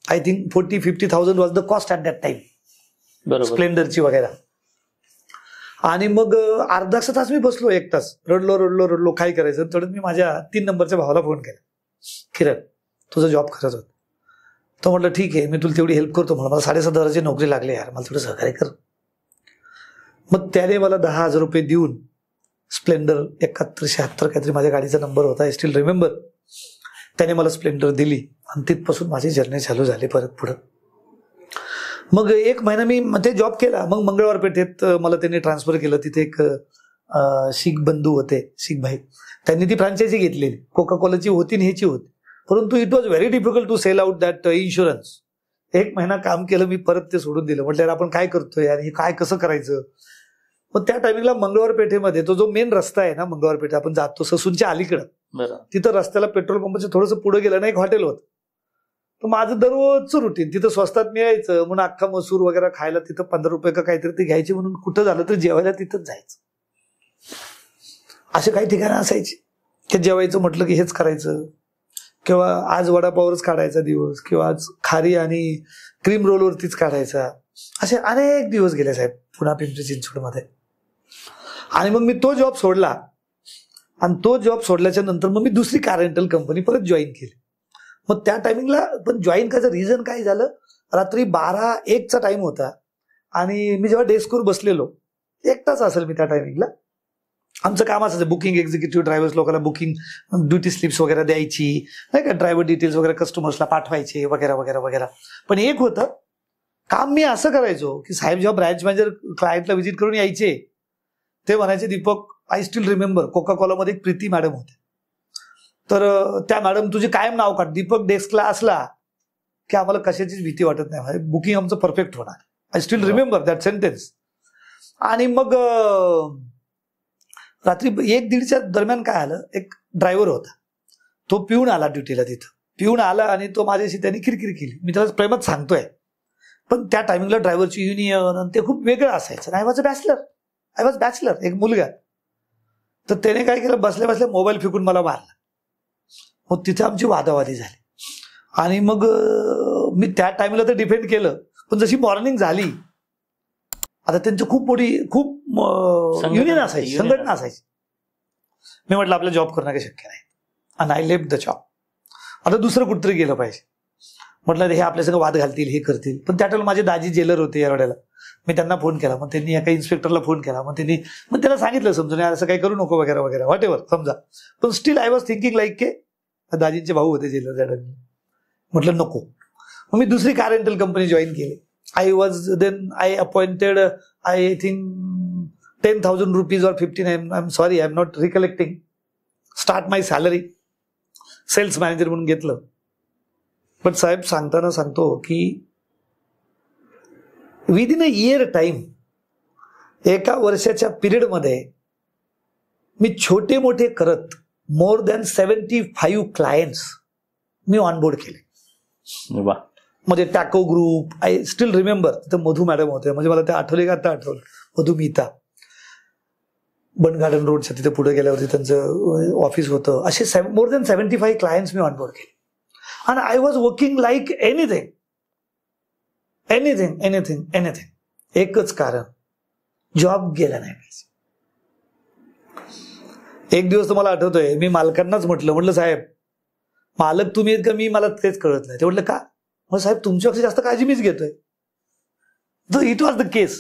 I think 40-50,000 was the cost at that time स्प्लेंडरची वगैरे. आणि मग अर्धा तास मी बसलो, एक तास रडलो काय करायचं. तर मी माझ्या 3 नंबरच्या भावाला फोन केला, किरण तुझा जॉब खरंच होत. तो म्हटलं ठीक आहे मी तुला तेवढी हेल्प करतो. मला 7,500 नोकरी लागली यार, मला थोडं सहकार्य कर. मग त्याने मला 10,000 रुपये देऊन स्प्लेंडर 7176 काहीतरी माझ्या गाडीचा नंबर होता, आय स्टील रिमेंबर. त्याने मला स्प्लेंडर दिली आणि तिथपासून माझी जर्नी चालू झाली परत पुढं. मग 1 महिना मी ते जॉब केला. मग मंगळवार पेठेत मला त्यांनी ट्रान्सफर केलं. तिथे एक शीख बंधू होते, शीख भाई, त्यांनी ती फ्रँचायझी घेतलेली. कोका कोलाची होती आणि ह्याची होती. परंतु it was very difficult to sell out that insurance. 1 महिना काम केलं मी, परत ते सोडून दिलं. म्हटलं यार आपण काय करतोय आणि हे काय कसं करायचं. मग त्या टायमिंगला मंगळवार पेठेमध्ये तो जो मेन रस्ता आहे ना, मंगळवार पेठे आपण जातो ससूनच्या अलीकडं, तिथं रस्त्याला पेट्रोल पंपाचं थोडंसं पुढे गेलं ना एक हॉटेल होतं. तर माझं दररोजचं रुटीन तिथं स्वस्तात मिळायचं म्हणून अख्खा मसूर वगैरे खायला तिथं 15 रुपये का काहीतरी ते घ्यायचे म्हणून कुठं झालं तर जेवायला तिथंच जायचं. असे काही ठिकाणं असायची ते जेवायचं म्हटलं की हेच करायचं, किंवा आज वडापावरच काढायचा दिवस, किंवा आज खारी आणि क्रीम रोलवरतीच काढायचा. असे अनेक दिवस गेले साहेब पुन्हा पिंपरी चिंचवडमध्ये. आणि मग मी तो जॉब सोडला आणि तो जॉब सोडल्याच्या नंतर मग मी दुसरी कार रेंटल कंपनी परत जॉईन केली. मग त्या टायमिंगला पण जॉईन करायचं रिझन काय झालं, रात्री 12-1चा टाइम होता आणि मी जेव्हा डेस्कवर बसलेलो, एकटाच असेल मी त्या टायमिंगला. आमचं काम असायचं बुकिंग एक्झिक्युटिव्ह ड्रायव्हर्स लोकांना बुकिंग ड्युटी स्लिप्स वगैरे द्यायची नाही का, ड्रायव्हर डिटेल्स वगैरे कस्टमर्सला पाठवायचे वगैरे वगैरे वगैरे. पण एक होतं काम मी असं करायचो की साहेब जेव्हा ब्रँच मॅनेजर क्लायंटला व्हिजिट करून यायचे ते म्हणायचे Deepak I still remember coca कोलामध्ये एक प्रीती मॅडम होते, तर त्या मॅडम तुझे कायम नाव काढ, दीपक डेस्कला असला की आम्हाला कशाचीच भीती वाटत नाही, बुकिंग आमचं परफेक्ट होणार. I still remember that sentence. आणि मग रात्री 1-1:30च्या दरम्यान काय आलं, एक ड्रायव्हर होता तो पिऊन आला ड्युटीला. तिथं पिऊन आला आणि तो माझ्याशी त्यांनी किरकिर केली. मी त्याला प्रेमात सांगतोय पण त्या टायमिंगला ड्रायव्हरची युनियन आणि ते खूप वेगळं असायचं. आय वॉज बॅचलर एक मुलगा. तर त्याने काय केलं, बसल्या बसल्या मोबाईल फेकून मला मारला. मग तिथे आमची वादावादी झाली आणि मग मी त्या टायमिंगला तर डिफेंड केलं. पण जशी मॉर्निंग झाली, आता त्यांची खूप मोठी युनियन असायची, संघटना असायची. मी म्हटलं आपला जॉब करणं काही शक्य नाही आणि आय लेफ्ट द जॉब. आता दुसरं कुठतरी गेलं पाहिजे. म्हटलं हे आपल्या सगळं वाद घालतील, हे करतील. पण त्या टायमाला माझे दाजी जेलर होते या वेळेला. मी त्यांना फोन केला, मग त्यांनी एका इन्स्पेक्टरला फोन केला, मग त्याला सांगितलं समजून असं काही करू नको वगैरे वगैरे व्हॉट एव्हर समजा. पण still I was thinking like के दाजींचे भाऊ होते जेलर त्या टायमिंगला. म्हटलं नको. मग मी दुसरी कार रेंटल कंपनी जॉईन केली. I appointed, I think 10,000 rupees or 15, I'm sorry, I'm not recollecting. Start my salary. Sales manager म्हणून घेतलं. पण साहेब सांगताना सांगतो की विदिन अ इयर टाइम, 1 वर्षाच्या पिरियडमध्ये मी छोटे मोठे करत मोर दॅन 75 क्लायंट्स मी ऑनबोर्ड केले. म्हणजे taco group, I still remember तिथं मधू मॅडम होते, म्हणजे मला ते आठवले का आता आठवलं, मधू मिता, बन गार्डन रोडच्या तिथे पुढे गेल्यावरती त्यांचं ऑफिस होतं. असे मोर दॅन 75 क्लायंट्स मी ऑनबोर्ड केले. आणि I was working like anything. एकच कारण, जॉब गेला नाही. एक दिवस तुम्हाला आठवतोय मी मालकांनाच म्हटलं साहेब मालक तुम्ही आहेत का मी, मला तेच कळत नाही. ते म्हटलं का, मग साहेब तुमच्यापेक्षा जास्त काळजी मीच घेतोय. तर इट वॉज द केस.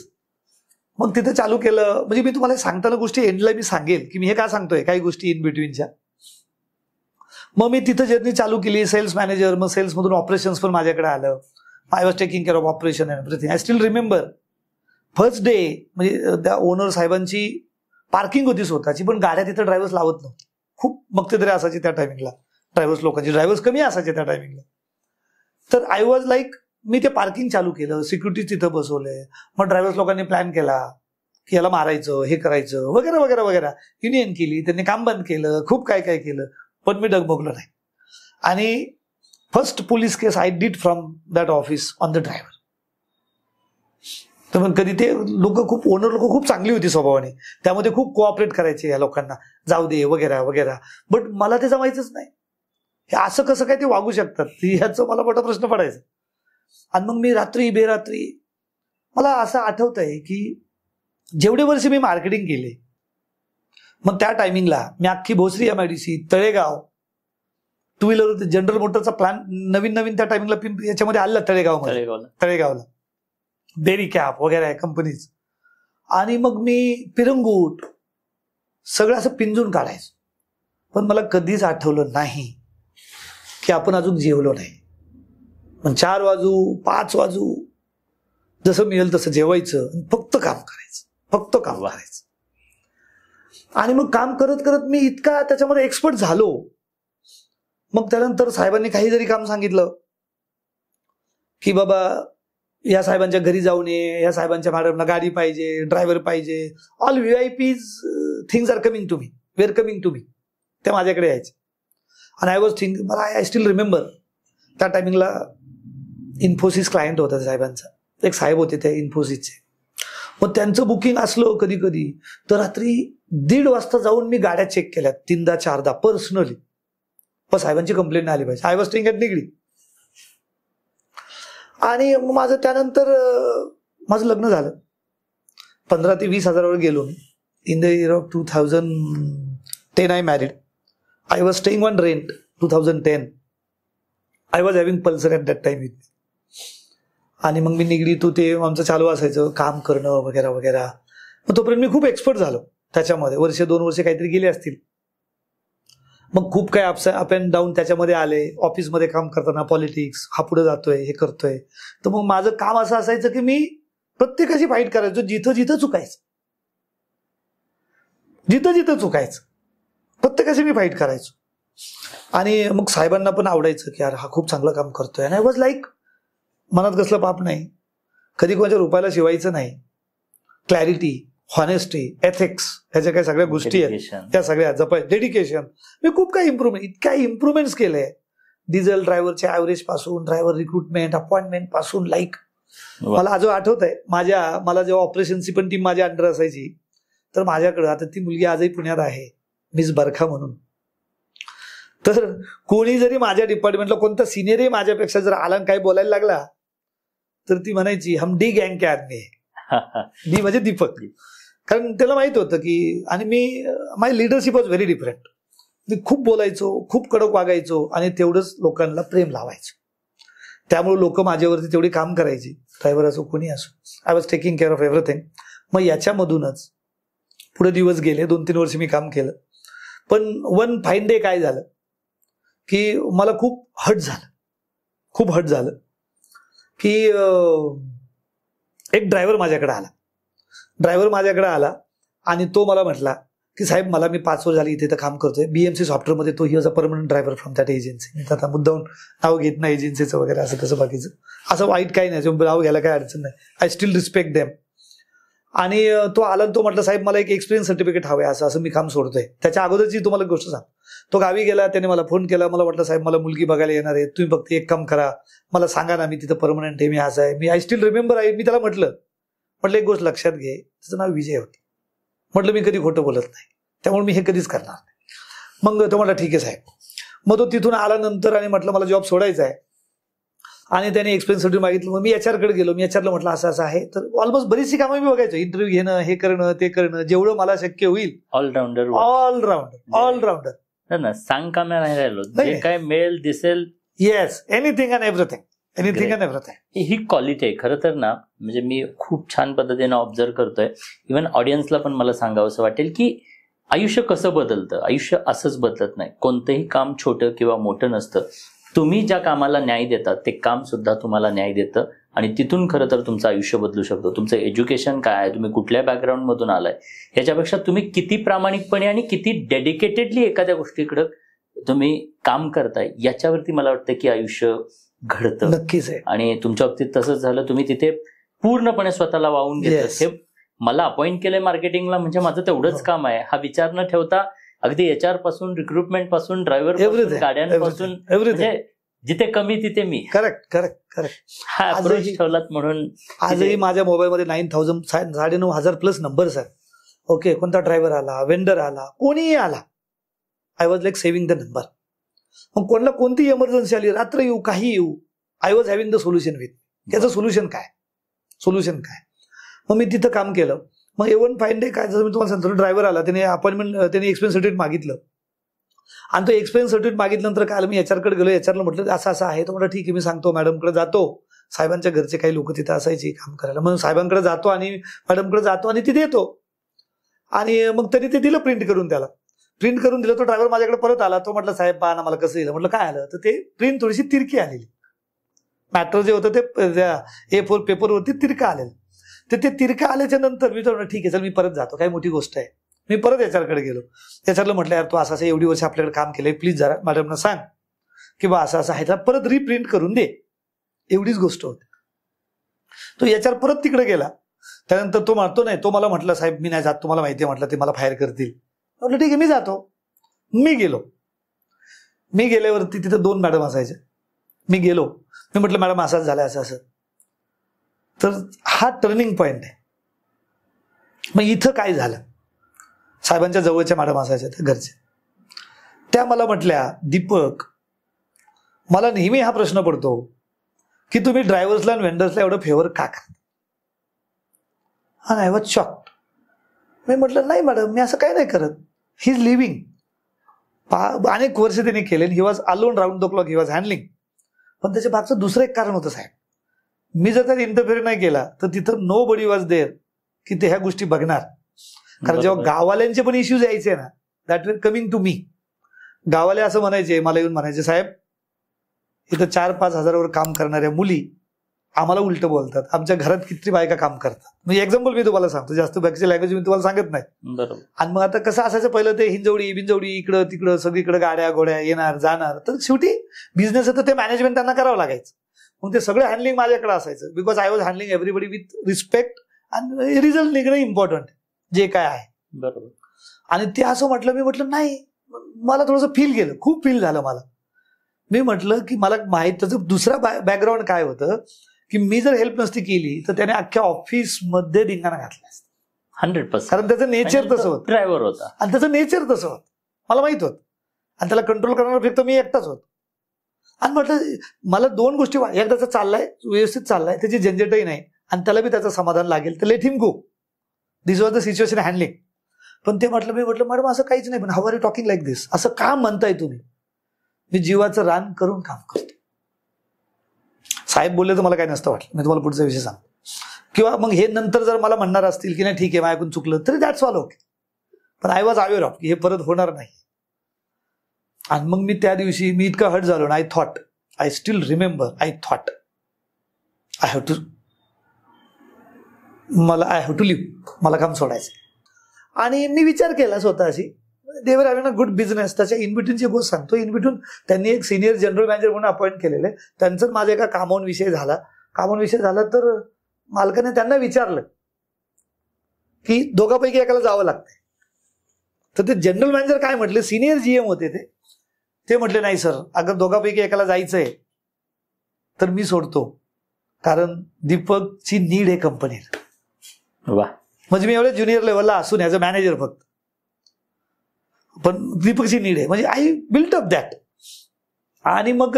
मग तिथे चालू केलं. म्हणजे मी तुम्हाला सांगताना गोष्टी एंडला मी सांगेल की मी हे का सांगतोय, काही गोष्टी इन बिटवीनच्या. मग मी तिथं जर्नी चालू केली, सेल्स मॅनेजर, मग सेल्समधून ऑपरेशन्स पण माझ्याकडे आलं. I was taking care of operation and everything. I still remember first day म्हणजे त्या ओनर साहेबांची पार्किंग होती स्वतःची, पण गाड्या तिथं ड्रायव्हर्स लावत नव्हते. खूप मक्तेदारी असायची त्या टायमिंगला, ड्रायव्हर्स लोकांची, ड्रायव्हर्स कमी असायचे त्या टायमिंगला. तर आय वॉज लाईक, मी ते पार्किंग चालू केलं, सिक्युरिटी तिथं बसवले. मग ड्रायव्हर्स लोकांनी प्लॅन केला की याला मारायचं, हे करायचं वगैरे वगैरे वगैरे. युनियन केली, त्यांनी काम बंद केलं, खूप काय काय केलं, पण मी डगमगलो नाही. आणि first police case I did from that office on the driver. तर मग कधी ते लोक खूप, ओनर लोक खूप चांगली होती स्वभावाने, त्यामध्ये खूप कोऑपरेट करायचे या लोकांना, जाऊ दे वगैरे वगैरे. बट मला ते जमायचंच नाही. हे असं कसं काय ते वागू शकतात, ह्याचं मला मोठा प्रश्न पडायचा. आणि मग मी रात्री बेरात्री, मला असं आठवत आहे की जेवढे वर्ष मी मार्केटिंग केले, मग त्या टायमिंगला मी अख्खी Bhosari, MIDC, Talegaon, two wheeler general मोटरचा प्लॅन नवीन नवीन त्या टायमिंगला याच्यामध्ये आला तळेगावला बेरी कॅप वगैरे कंपनीज. आणि मग मी पिरंगूट सगळं असं पिंजून काढायचं. पण मला कधीच आठवलं नाही की आपण अजून जेवलो नाही. पण 4 वाजू 5 वाजू जसं मिळेल तसं जेवायचं, फक्त काम करायचं, फक्त काम करायचं. आणि मग काम करत करत मी इतका त्याच्यामध्ये एक्सपर्ट झालो. मग त्यानंतर साहेबांनी काही जरी काम सांगितलं की बाबा या साहेबांच्या घरी जाऊन ये, या साहेबांच्या मॅडमला गाडी पाहिजे, ड्रायव्हर पाहिजे, all VIPs things are coming to me, were coming to me, ते माझ्याकडे यायचे. आणि आय वॉज थिंक, मला आय स्टील रिमेंबर त्या टायमिंगला इन्फोसिस क्लायंट होता साहेबांचा, एक साहेब होते त्या इन्फोसिसचे. मग त्यांचं बुकिंग असलं कधी कधी तर रात्री 1:30 वाजता जाऊन मी गाड्या चेक केल्या 3दा 4दा पर्सनली, पण साहेबांची कंप्लेंट नाही आली पाहिजे. I was staying at Nigdi. आणि माझं त्यानंतर माझं लग्न झालं. 15,000 ते 20,000वर गेलो मी. In the year of 2010 I married. I was staying on rent 2010. I was having Pulsar at that time with me. आणि मग मी निगडी तू ते आमचं चालू असायचं काम करणं वगैरे वगैरे. मग तोपर्यंत मी खूप एक्सपर्ट झालो त्याच्यामध्ये. 1-2 वर्ष काहीतरी गेले असतील. मग खूप काय अप अँड डाऊन त्याच्यामध्ये आले. ऑफिसमध्ये काम करताना पॉलिटिक्स, हा पुढे जातोय, हे करतोय. तर मग माझं काम असं असायचं की मी प्रत्येकाशी फाईट करायचो, जिथं जिथं चुकायचं, जिथं जिथं चुकायचं प्रत्येकाशी मी फाईट करायचो. आणि मग साहेबांना पण आवडायचं की यार हा खूप चांगलं काम करतोय. आणि आय वॉज लाईक, मनात कसलं पाप नाही, कधी कोणाच्या रुपयाला शिवायचं नाही. क्लॅरिटी, हॉनेस्टी, एथिक्स, ह्याच्या काही सगळ्या गोष्टी आहेत त्या सगळ्या जपाय. डेडिकेशन. मी खूप काही इतक्या इम्प्रुव्हमेंट्स केले. डिझेल ड्रायव्हरच्या ॲव्हरेज पासून, ड्रायव्हर रिक्रुटमेंट, अपॉइंटमेंट पासून, लाईक मला अजून आठवत आहे मला जेव्हा ऑपरेशनची पण टीम माझ्या अंडर असायची, तर माझ्याकडं आता ती मुलगी आजही पुण्यात आहे, मिस बरखा म्हणून. तर कोणी जरी माझ्या डिपार्टमेंटला कोणता सिनियरही माझ्यापेक्षा जर आला काही बोलायला लागला तर ती म्हणायची हम डी गँग के आदमी है. डी म्हणजे दीपक. कारण त्याला माहित होतं की, आणि माय लिडरशिप वॉज व्हेरी डिफरंट. मी खूप बोलायचो, खूप कडक वागायचो आणि तेवढंच लोकांना प्रेम लावायचो. त्यामुळे लोक माझ्यावरती तेवढी काम करायची, ड्रायव्हर असो कोणी असो. I was taking care of everything. मग याच्यामधूनच पुढे दिवस गेले. 2-3 वर्ष मी काम केलं. पण वन फाईन डे काय झालं की मला खूप हट झालं की एक ड्रायव्हर माझ्याकडे आला आणि तो मला म्हटला की साहेब मला, मी 5 वर्ष झाली इथे काम करतोय BMC सॉफ्टवेअरमध्ये. तो he was a permanent driver from that agency. मी आता मुद्दाहून नाव घेत नाही एजन्सीचं वगैरे, असं कसं बाकीचं असं वाईट काही नाही, नाव घ्यायला काही अडचण नाही. I still respect them. आणि तो आला, तो म्हटलं साहेब मला एक एक्सपिरियन्स सर्टिफिकेट हवं आहे, असं मी काम सोडतोय. त्याच्या अगोदरची तुम्हाला गोष्ट सांग. तो गावी गेला, त्याने मला फोन केला. मला वाटलं साहेब मला मुलगी बघायला येणार आहे, तुम्ही फक्त एक काम करा, मला सांगा ना, मी तिथं परमनंट आहे, मी असं आहे. मी आय स्टील रिमेंबर आहे. मी त्याला म्हटलं एक गोष्ट लक्षात घे, त्याचं नाव विजय होतं. म्हटलं मी कधी खोटं बोलत नाही, त्यामुळे मी हे कधीच करणार नाही. मग तो म्हटला ठीक आहे साहेब. मग तो तिथून आल्यानंतर आणि म्हटलं मला जॉब सोडायचा आहे, आणि त्याने एक्सपिरियन्स सर्टिफिकेट मागितलं. मग मी HR कडे गेलो. मी HR ला म्हटलं असं असं आहे. तर ऑलमोस्ट बरीचशी कामं मी बघायचो, इंटरव्ह्यू घेणं, हे करणं, ते करणं, जेवढं मला शक्य होईल. ऑलराऊंडर ना, सांग का नाही राहिलो, जे काय मिळेल दिसेल. Yes, anything and everything. He quality आहे खरं तर ना. म्हणजे मी खूप छान पद्धतीने ऑब्झर्व करतोय. इव्हन ऑडियन्सला पण मला सांगावं असं वाटेल की आयुष्य कसं बदलतं. आयुष्य असंच बदलत नाही. कोणतंही काम छोटं किंवा मोठं नसतं. तुम्ही ज्या कामाला न्याय देता ते काम सुद्धा तुम्हाला न्याय देतं. आणि तिथून खरं तर तुमचं आयुष्य बदलू शकतो. तुमचं एज्युकेशन काय आहे, तुम्ही कुठल्या बॅकग्राऊंडमधून आलाय, ह्याच्यापेक्षा तुम्ही किती प्रामाणिकपणे आणि किती डेडिकेटेडली एखाद्या गोष्टीकडे तुम्ही काम करताय याच्यावरती मला वाटतं की आयुष्य घडतं. नक्कीच आहे. आणि तुमच्या बाबतीत तसंच झालं. तुम्ही तिथे पूर्णपणे स्वतःला वाहून घेतलं. हे मला अपॉइंट केलंय मार्केटिंगला म्हणजे माझं तेवढंच काम आहे हा विचार न ठेवता अगदी HR पासून, रिक्रुटमेंट पासून, ड्रायव्हर पासून, गाड्यांपासून, म्हणजे जिथे कमी तिथे मी. करेक्ट. हा अप्रोच ठेवलात म्हणून आजही माझ्या मोबाईलमध्ये 9,000 प्लस नंबर्स आहेत. ओके, कोणता ड्रायव्हर आला, वेंडर आला, कोणीही आला, I was like saving the number. मग कोणाला कोणती इमर्जन्सी आली, रात्र येऊ, काही येऊ, I was having the solution with. त्याचं सोल्युशन काय. मग मी तिथं काम केलं. मग एवन फाईन डे काय, जसं मी तुम्हाला सांगतो, ड्रायव्हर आला, त्याने अपॉइंटमेंट, त्याने एक्सपेन्स सर्टिफिकेट मागितलं आणि तो एक्सपेन्स सर्टिफिकेट मागितल्यानंतर काय, मी HR कडे गेलो. HR ला म्हटलं असं आहे. तो म्हटलं ठीक आहे, मी सांगतो मॅडमकडे जातो. साहेबांच्या घरचे काही लोक तिथे असायचे काम करायला, म्हणून साहेबांकडे जातो आणि मॅडमकडे जातो आणि तिथे येतो. आणि मग तरी ते दिलं प्रिंट करून, त्याला प्रिंट करून दिलं. तो ड्रायव्हर माझ्याकडे परत आला. तो म्हटलं साहेब पहा ना मला कसं येईल. म्हटलं काय आलं, तर ते प्रिंट थोडीशी तिरकी आलेली, मॅटर जे होतं ते A4 पेपरवरती तिरका आलेलं. तर ते तिरका आल्याच्या नंतर मी तर ठीक आहे चल मी परत जातो, काही मोठी गोष्ट आहे. मी परत HR कडे गेलो. HR ला म्हटलं यार तू असं एवढी वर्ष आपल्याकडे काम केलंय, प्लीज जरा मॅडमना सांग की बा असं आहे, त्याला परत रिप्रिंट करून दे, एवढीच गोष्ट होती. तो HR परत तिकडे गेला. त्यानंतर तो म्हणतो नाही, तो मला म्हटलं साहेब मी नाही जात, तुम्हाला माहिती आहे म्हटलं ते मला फायर करतील. म्हटलं ठीक आहे मी जातो. मी गेल्यावरती तिथे 2 मॅडम असायचे. मी गेलो, मी म्हटलं मॅडम असंच झालं असं. तर हा टर्निंग पॉइंट आहे. मग इथं काय झालं, साहेबांच्या जवळच्या मॅडम असायच्या त्या घरचे, त्या मला म्हटल्या दीपक मला नेहमी हा प्रश्न पडतो की तुम्ही ड्रायव्हर्सला आणि वेंडर्सला एवढं फेवर का करता. I was shocked. मी म्हटलं नाही मॅडम मी असं काही नाही करत. He is living. अनेक वर्ष त्यांनी केले. He was alone round the clock, he was handling. पण त्याच्या मागचं दुसरं एक कारण होतं साहेब, मी जर त्यात इंटरफेअर नाही केला तर तिथं नो बडी वॉज देअर की ते ह्या गोष्टी बघणार. कारण जेव्हा गाववाल्यांचे पण इश्यूज यायचे ना, दॅट वर कमिंग टू मी. गाववाले असं म्हणायचे, मला येऊन म्हणायचे साहेब इथं 4-5 हजारावर काम करणाऱ्या मुली आम्हाला उलट बोलतात, आमच्या घरात किती बायका काम करतात. म्हणजे एक्झाम्पल मी तुम्हाला सांगतो, जास्त बाकीची लँग्वेज मी तुम्हाला सांगत नाही. बरोबर. आणि मग आता कसं असायचं, पहिलं ते हिंजवडी बिंजवडी इकडं तिकडं सगळीकडे गाड्या गोड्या येणार जाणार. तर शेवटी बिझनेस आहे तर ते मॅनेजमेंट त्यांना करावं लागायचं. मग ते सगळं हँडलिंग माझ्याकडे असायचं, because I was handling everybody with respect आणि रिझल्ट निघणं इम्पॉर्टंट जे काय आहे. बरोबर. आणि ते असं म्हटलं, मी म्हटलं नाही, मला थोडंसं फील केलं, खूप फील झालं मला. मी म्हटलं की मला माहित, त्याचं दुसरा बॅकग्राऊंड काय होतं की मी जर हेल्प नसती केली तर त्याने अख्ख्या ऑफिसमध्ये धिंगाणा घातला असता 100%. कारण त्याचं नेचर तसं होतं, ड्रायव्हर होता आणि त्याचं नेचर तसं होतं, मला माहित होतं. आणि त्याला कंट्रोल करणार फक्त मी एकटाच होतो. आणि म्हटलं मला 2 गोष्टी, एकदाचा चाललाय व्यवस्थित चाललाय, त्याची झंझटही नाही आणि त्याला बी त्याचं समाधान लागेल, तर let him go. This was the situation handling. पण ते म्हटलं, मी म्हटलं मॅडम असं काहीच नाही, पण how are you talking like this, असं का म्हणताय तुम्ही. मी जीवाचं रान करून काम करतो. साहेब बोलले तर मला काही नसतं वाटलं, मी तुम्हाला पुढचा विषय सांगतो. किंवा मग हे नंतर जर मला म्हणणार असतील की नाही ठीक आहे माझ्याकडून चुकलं तरी दॅट्स ऑल ओके, पण आय वॉज अवेअर ऑफ की हे परत होणार नाही. आणि मग मी त्या दिवशी मी इतकं हर्ट झालो ना, I still remember, I have to leave, मला काम सोडायचं. आणि मी विचार केला स्वतःशी, दे वर हॅव्हिंग अ गुड बिझनेस. त्याच्या इनबिटवीनची गोष्ट सांगतो. इनबिटवीन त्यांनी एक सिनियर जनरल मॅनेजर म्हणून अपॉइंट केलेले. त्यांचं माझ्या एका कामावून विषय झाला तर मालकाने त्यांना विचारलं की दोघांपैकी एकाला जावं लागतंय. तर ते जनरल मॅनेजर काय म्हटले, सिनियर GM होते ते म्हटले नाही सर, अगर दोघांपैकी एकाला जायचंय तर मी सोडतो, कारण दीपकची नीड आहे कंपनीत. वा. म्हणजे मी एवढ्या ज्युनियर लेवलला असून ॲज अ मॅनेजर फक्त, पण दीपकची नीड आहे, म्हणजे आय बिल्ट अप दॅट. आणि मग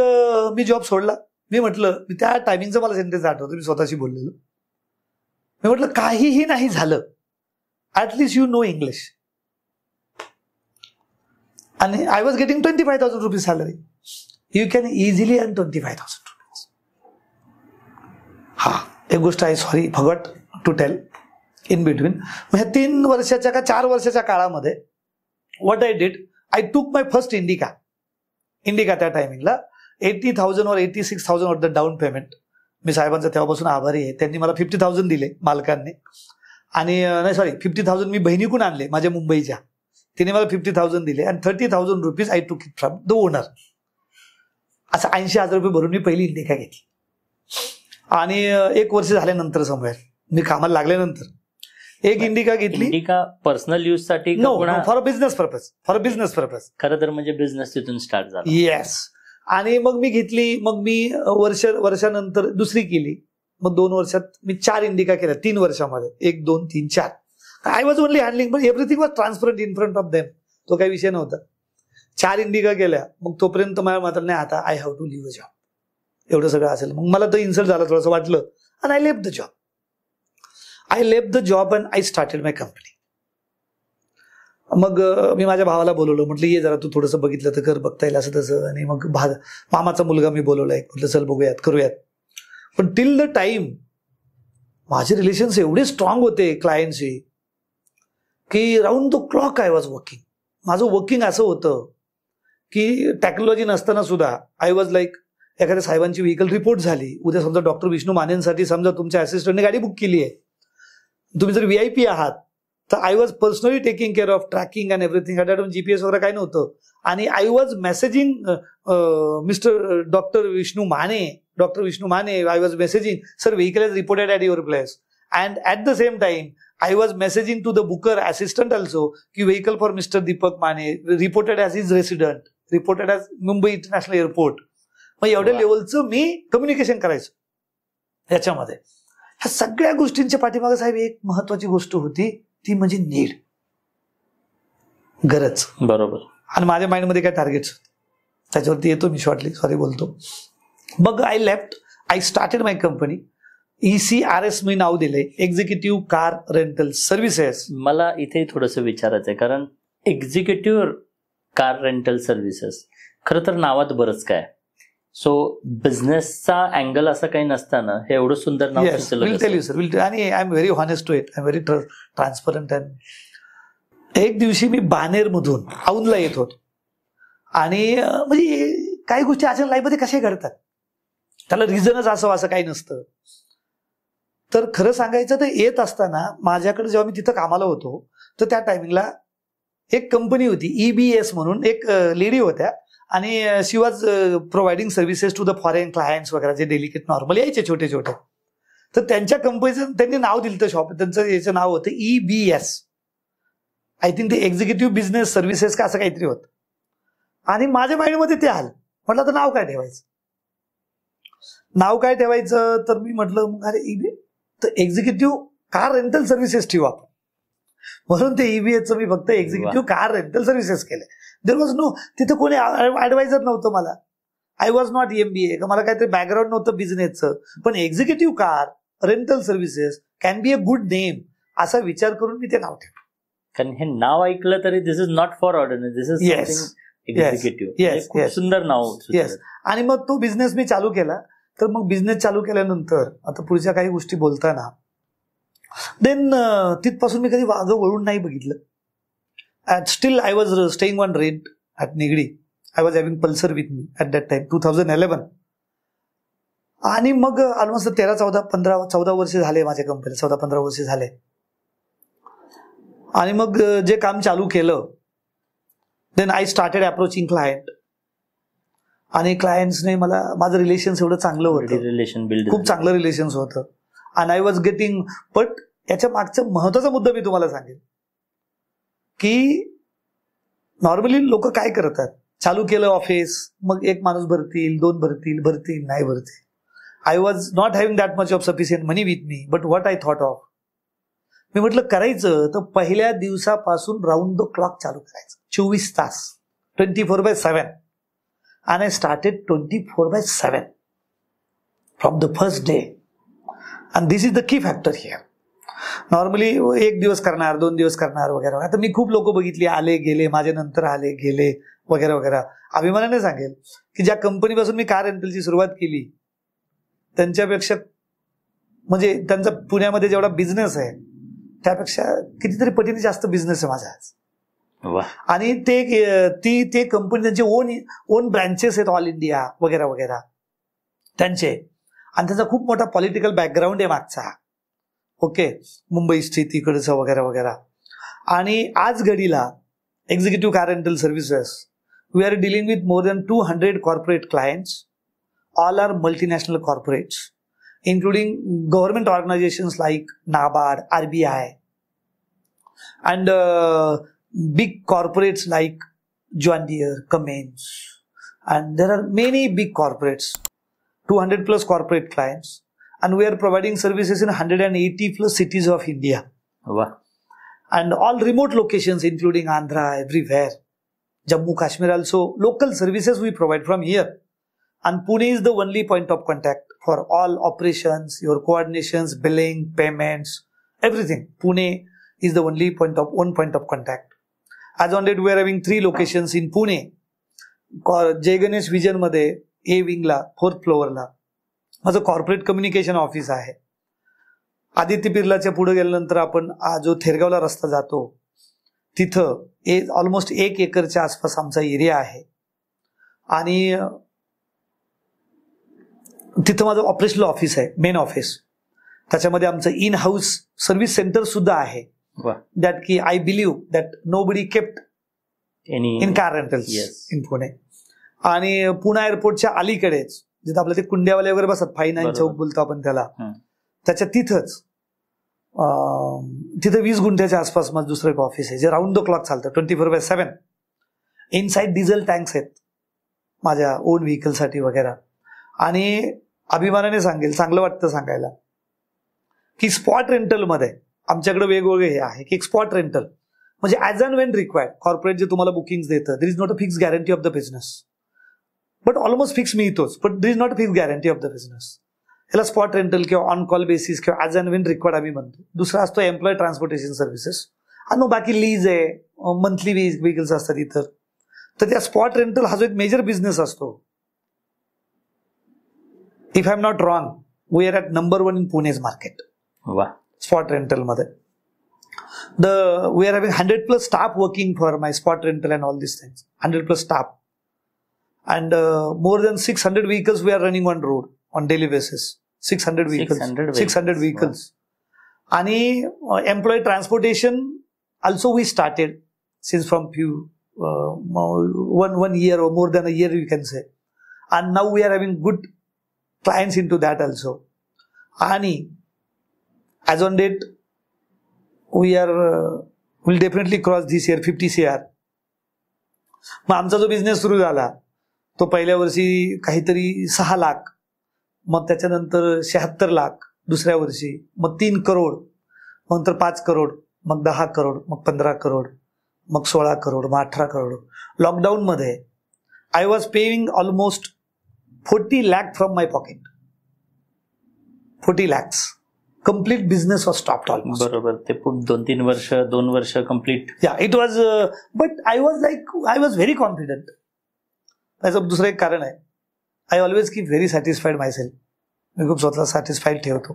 मी जॉब सोडला. मी म्हटलं, त्या टायमिंगचं मला सेंटेन्स आठवतं, मी स्वतःशी बोललेलो. मी म्हटलं काहीही नाही झालं, ॲटलिस्ट यू नो इंग्लिश. आणि I was getting 25,000 rupees salary. You can easily earn 25,000 rupees. हा एक गोष्ट आहे, sorry forgot to tell in between. म्हणजे 3 वर्षाच्या का 4 वर्षाच्या काळामध्ये what I did, I took my first Indica त्या टायमिंगला 80,000 or 86,000 was the down payment. मी साहेबांचा तेव्हापासून आभारी आहे. त्यांनी मला 50,000 दिले मालकांनी, आणि नाही सॉरी 50,000 मी बहिणीकडून आणले माझ्या मुंबईच्या. तिने मला 50,000 दिले आणि 30,000 रुपीज आय टूक इट फ्रॉम द ओनर. असं 80,000 रुपये भरून मी पहिली इंडिका घेतली. आणि 1 वर्ष झाल्यानंतर समोर मी कामाला लागल्यानंतर एक इंडिका घेतली. इंडिका पर्सनल यूज साठी? No, for business purpose. खरं तर म्हणजे बिझनेस तिथून स्टार्ट झाला. येस. आणि मग मी घेतली. मग मी वर्षानंतर दुसरी केली. मग 2 वर्षात मी 4 इंडिका केल्या 3 वर्षामध्ये. 1, 2, 3, 4. I was only handling, but everything was transparent in front of them. तो काही विषय नव्हता. 4 इंडिका केल्या. मग तोपर्यंत मला मात्र नाही, आता I have to leave a job. एवढं सगळं असेल. मग मला तर इन्सल्ट झाला, थोडंसं वाटलं, आणि I left the job. And I started my company. मग मी माझ्या भावाला बोलवलं, म्हटलं ये जरा, तू थोडंसं बघितलं तर कर, बघता येईल असं तसं. आणि मग मामाचा मुलगा मी बोलवला एक, म्हटलं चल बघूयात, करूयात. पण टिल द टाइम माझे रिलेशन्स एवढे स्ट्रॉंग होते क्लायंटशी की round the clock I was working. माझं वर्किंग असं होतं की टेक्नॉलॉजी नसताना सुद्धा आय वॉज लाईक, एखाद्या साहेबांची व्हेकल रिपोर्ट झाली, उद्या समजा डॉक्टर विष्णू मानेंसाठी समजा तुमच्या असिस्टंटने गाडी बुक केली आहे, तुम्ही जर VIP आहात, तर I was personally taking care of tracking and everything. GPS वगैरे काही नव्हतं. आणि I was messaging mister doctor Vishnu Mane, I was messaging, sir vehicle is reported at your place. And at the same time I was messaging to the booker assistant also की vehicle for Mr. Deepak Mane reported as his resident, reported as Mumbai international airport. मग एवढ्या लेवलचं मी communication करायचो याच्यामध्ये. ह्या सगळ्या गोष्टींच्या पाठीमागे साहेब एक महत्वाची गोष्ट होती, ती म्हणजे नीड, गरज. बरोबर. आणि माझ्या माइंडमध्ये काय टार्गेट्स होते त्याच्यावरती येतो मी शॉर्टली, सॉरी बोलतो. मग I left, I started my company. ECRS मी नाव दिलंय, एक्झिक्युटिव्ह कार रेंटल सर्व्हिसेस. मला इथे थोडंसं विचारायचं आहे, कारण एक्झिक्युटिव्ह कार रेंटल सर्व्हिसेस खरं तर नावात बरंच काय. सो बिझनेसचा अँगल असं काही नसताना हे एवढं सुंदर नाव विल टेल यू सर. आणि I am very honest to it, I am very transparent. And एक दिवशी मी बानेरमधून औंधला येत होतो, आणि म्हणजे काही गोष्टी अशा लाईफमध्ये कशा घडतात, त्याला रिझनच असं काही नसतं. तर खरं सांगायचं तर येत असताना माझ्याकडे जेव्हा मी तिथं कामाला होतो, तर त्या टायमिंगला एक कंपनी होती EBS म्हणून, एक लेडी होत्या, आणि she was providing services to the foreign clients वगैरे, जे डेलिकेट नॉर्मल यायचे छोटे छोटे. तर त्यांच्या कंपनीचं त्यांनी नाव दिलं शॉप, त्यांचं याचं नाव होतं EBS. आय थिंक ते एक्झिक्युटिव्ह बिझनेस सर्व्हिसेस का असं काहीतरी होतं. आणि माझ्या माइंडमध्ये ते आलं, म्हटलं तर नाव काय ठेवायचं. तर मी म्हटलं अरे तर एक्झिक्युटिव्ह कार रेंटल सर्व्हिसेस ठेवू आपण. म्हणून ते EBSचं मी फक्त एक्झिक्युटिव्ह कार रेंटल सर्व्हिसेस केले. देर वॉज नो, तिथं कोणी ऍडवायझर नव्हतं मला. आय वॉज नॉट MBA, मला काहीतरी बॅकग्राऊंड नव्हतं बिझनेसचं. पण executive car rental services can be a good name, असा विचार करून मी ते नाव ठेवलं. कारण हे नाव ऐकलं तरी this is not for ordinary, this is executive. सुंदर नाव. येस. आणि मग तो बिझनेस मी चालू केला. तर मग बिझनेस चालू केल्यानंतर आता पुढच्या काही गोष्टी बोलताना देन तिथपासून मी कधी वागं वळून नाही बघितलं. Steel I was staying on rent at Nigdi. I was having Pulsar with me at that time, 2011. आणि मग ऑलमोस्ट 13-14 वर्ष झाले माझ्या कंपनीला, 14-15 वर्ष झाले. आणि मग जे काम चालू केलं, then I started approaching client. आणि क्लायंट्सने माझं रिलेशन्स एवढं चांगलं होतं, खूप चांगलं रिलेशन्स होतं. आणि आय वॉज गेटिंग. बट याच्या मागचा महत्वाचा मुद्दा मी तुम्हाला सांगेन की नॉर्मली लोक काय करतात, चालू केलं ऑफिस, मग एक माणूस भरतील, 2 भरतील, नाही भरतील. I was not having that much of sufficient money with me, but what I thought of, मी म्हटलं करायचं तर पहिल्या दिवसापासून राऊंड द क्लॉक चालू करायचं, 24 तास, 24/7. And I started 24/7 from the first day. And this is the key factor here. Normally 1 दिवस करणार, 2 दिवस करणार वगैरे. आता मी खूप लोक बघितली, आले गेले, माझ्या नंतर आले गेले वगैरे वगैरे. अभिमानाने सांगेल की ज्या कंपनीपासून मी कार रेंटलची सुरुवात केली त्यांच्यापेक्षा, म्हणजे त्यांचा पुण्यामध्ये जेवढा बिझनेस आहे त्यापेक्षा कितीतरी पटीने जास्त बिझनेस आहे माझा आज. आणि ते कंपनी त्यांचे ओन ब्रँचेस आहेत ऑल इंडिया वगैरे वगैरे त्यांचे. आणि त्याचा खूप मोठा पॉलिटिकल बॅकग्राऊंड आहे मागचा. ओके, मुंबई स्थित इकडचं वगैरे वगैरे. आणि आज घडीला executive car rental services we are dealing with more than 200 corporate clients. All are multinational corporates including government organizations like NABARD, RBI, and big corporates like John Deere, Cummins, and there are many big corporates, 200 plus corporate clients, and we are providing services in 180 plus cities of India. Wow. And all remote locations including Andhra, everywhere. Jammu Kashmir also, local services we provide from here. And Pune is the only point of contact for all operations, your coordinations, billing, payments, everything. Pune is the only one point of contact. As on date, we are having 3 locations in Pune. Jay Ganesh Vision मध्ये A wing ला 4th floor ला माझं corporate communication office आहे. आदित्य बिर्लाच्या पुढे गेल्यानंतर आपण जो थेरगावला रस्ता जातो तिथं ऑलमोस्ट 1 एकरच्या आसपास आमचा एरिया आहे. आणि तिथं माझं ऑपरेशनल ऑफिस आहे, मेन ऑफिस. त्याच्यामध्ये आमचं इन हाऊस सर्व्हिस सेंटर सुद्धा आहे. दॅट की I believe that nobody kept in car rentals in Pune. आणि पुणे एअरपोर्टच्या अलीकडेच जिथं आपल्या ते कुंड्यावाले वगैरे बसतात, 5-9 चौक बोलतो आपण त्याला, त्याच्या तिथं 20 गुंठ्याच्या आसपास माझं दुसरं एक ऑफिस आहे जे राऊंड द क्लॉक चालतं 24/7. इनसाइड डिझेल टँक्स आहेत माझ्या ओन व्हेकलसाठी वगैरे. आणि अभिमानाने सांगेल, चांगलं वाटतं सांगायला, की स्पॉट रेंटलमध्ये आमच्याकडे वेगवेगळे हे आहे की एक स्पॉट रेंटल म्हणजे as and when required. Corporate जे तुम्हाला बुकिंग देतं, there is not a fix guarantee of the business, but almost fix मिळतोच, but there is not a fix guarantee of the business. याला स्पॉट रेंटल किंवा on call basis किंवा as and when required आम्ही म्हणतो. दुसरा असतो employ transportation services. आणि मग बाकी लीज आहे, मंथली व्हेकल्स असतात इतर. तर त्या स्पॉट रेंटल हा जो एक मेजर बिझनेस असतो, if I'm not wrong, we are at number 1 in Pune's market. Wow. Spot rental मध्ये. We are having 100 plus staff working for my spot rental and all these things. 100 plus staff. And more than 600 vehicles we are running on road on daily basis. 600 vehicles. 600 vehicles. Wow. And employee transportation also we started since from few one year or more than a year you can say. And now we are having good clients into that also. And as on date we'll definitely cross this year 50 CR. मग आमचा जो business सुरू झाला तो पहिल्या वर्षी काहीतरी 6 लाख, मग त्याच्यानंतर 76 लाख दुसऱ्या वर्षी, मग 3 करोड, मग नंतर 5 करोड, मग 10 करोड, मग 15 करोड, मग 16 करोड, मग 18 करोड. लॉकडाऊन मध्ये I was paying almost 40 lakh from my pocket. 40 lakhs. Complete business was stopped almost. बरोबर. ते 2 वर्ष complete. Yeah, it was. But I was very confident. त्याचं दुसरं एक कारण आहे. I always keep very satisfied myself. मी खूप स्वतःला सॅटिस्फाईड ठेवतो.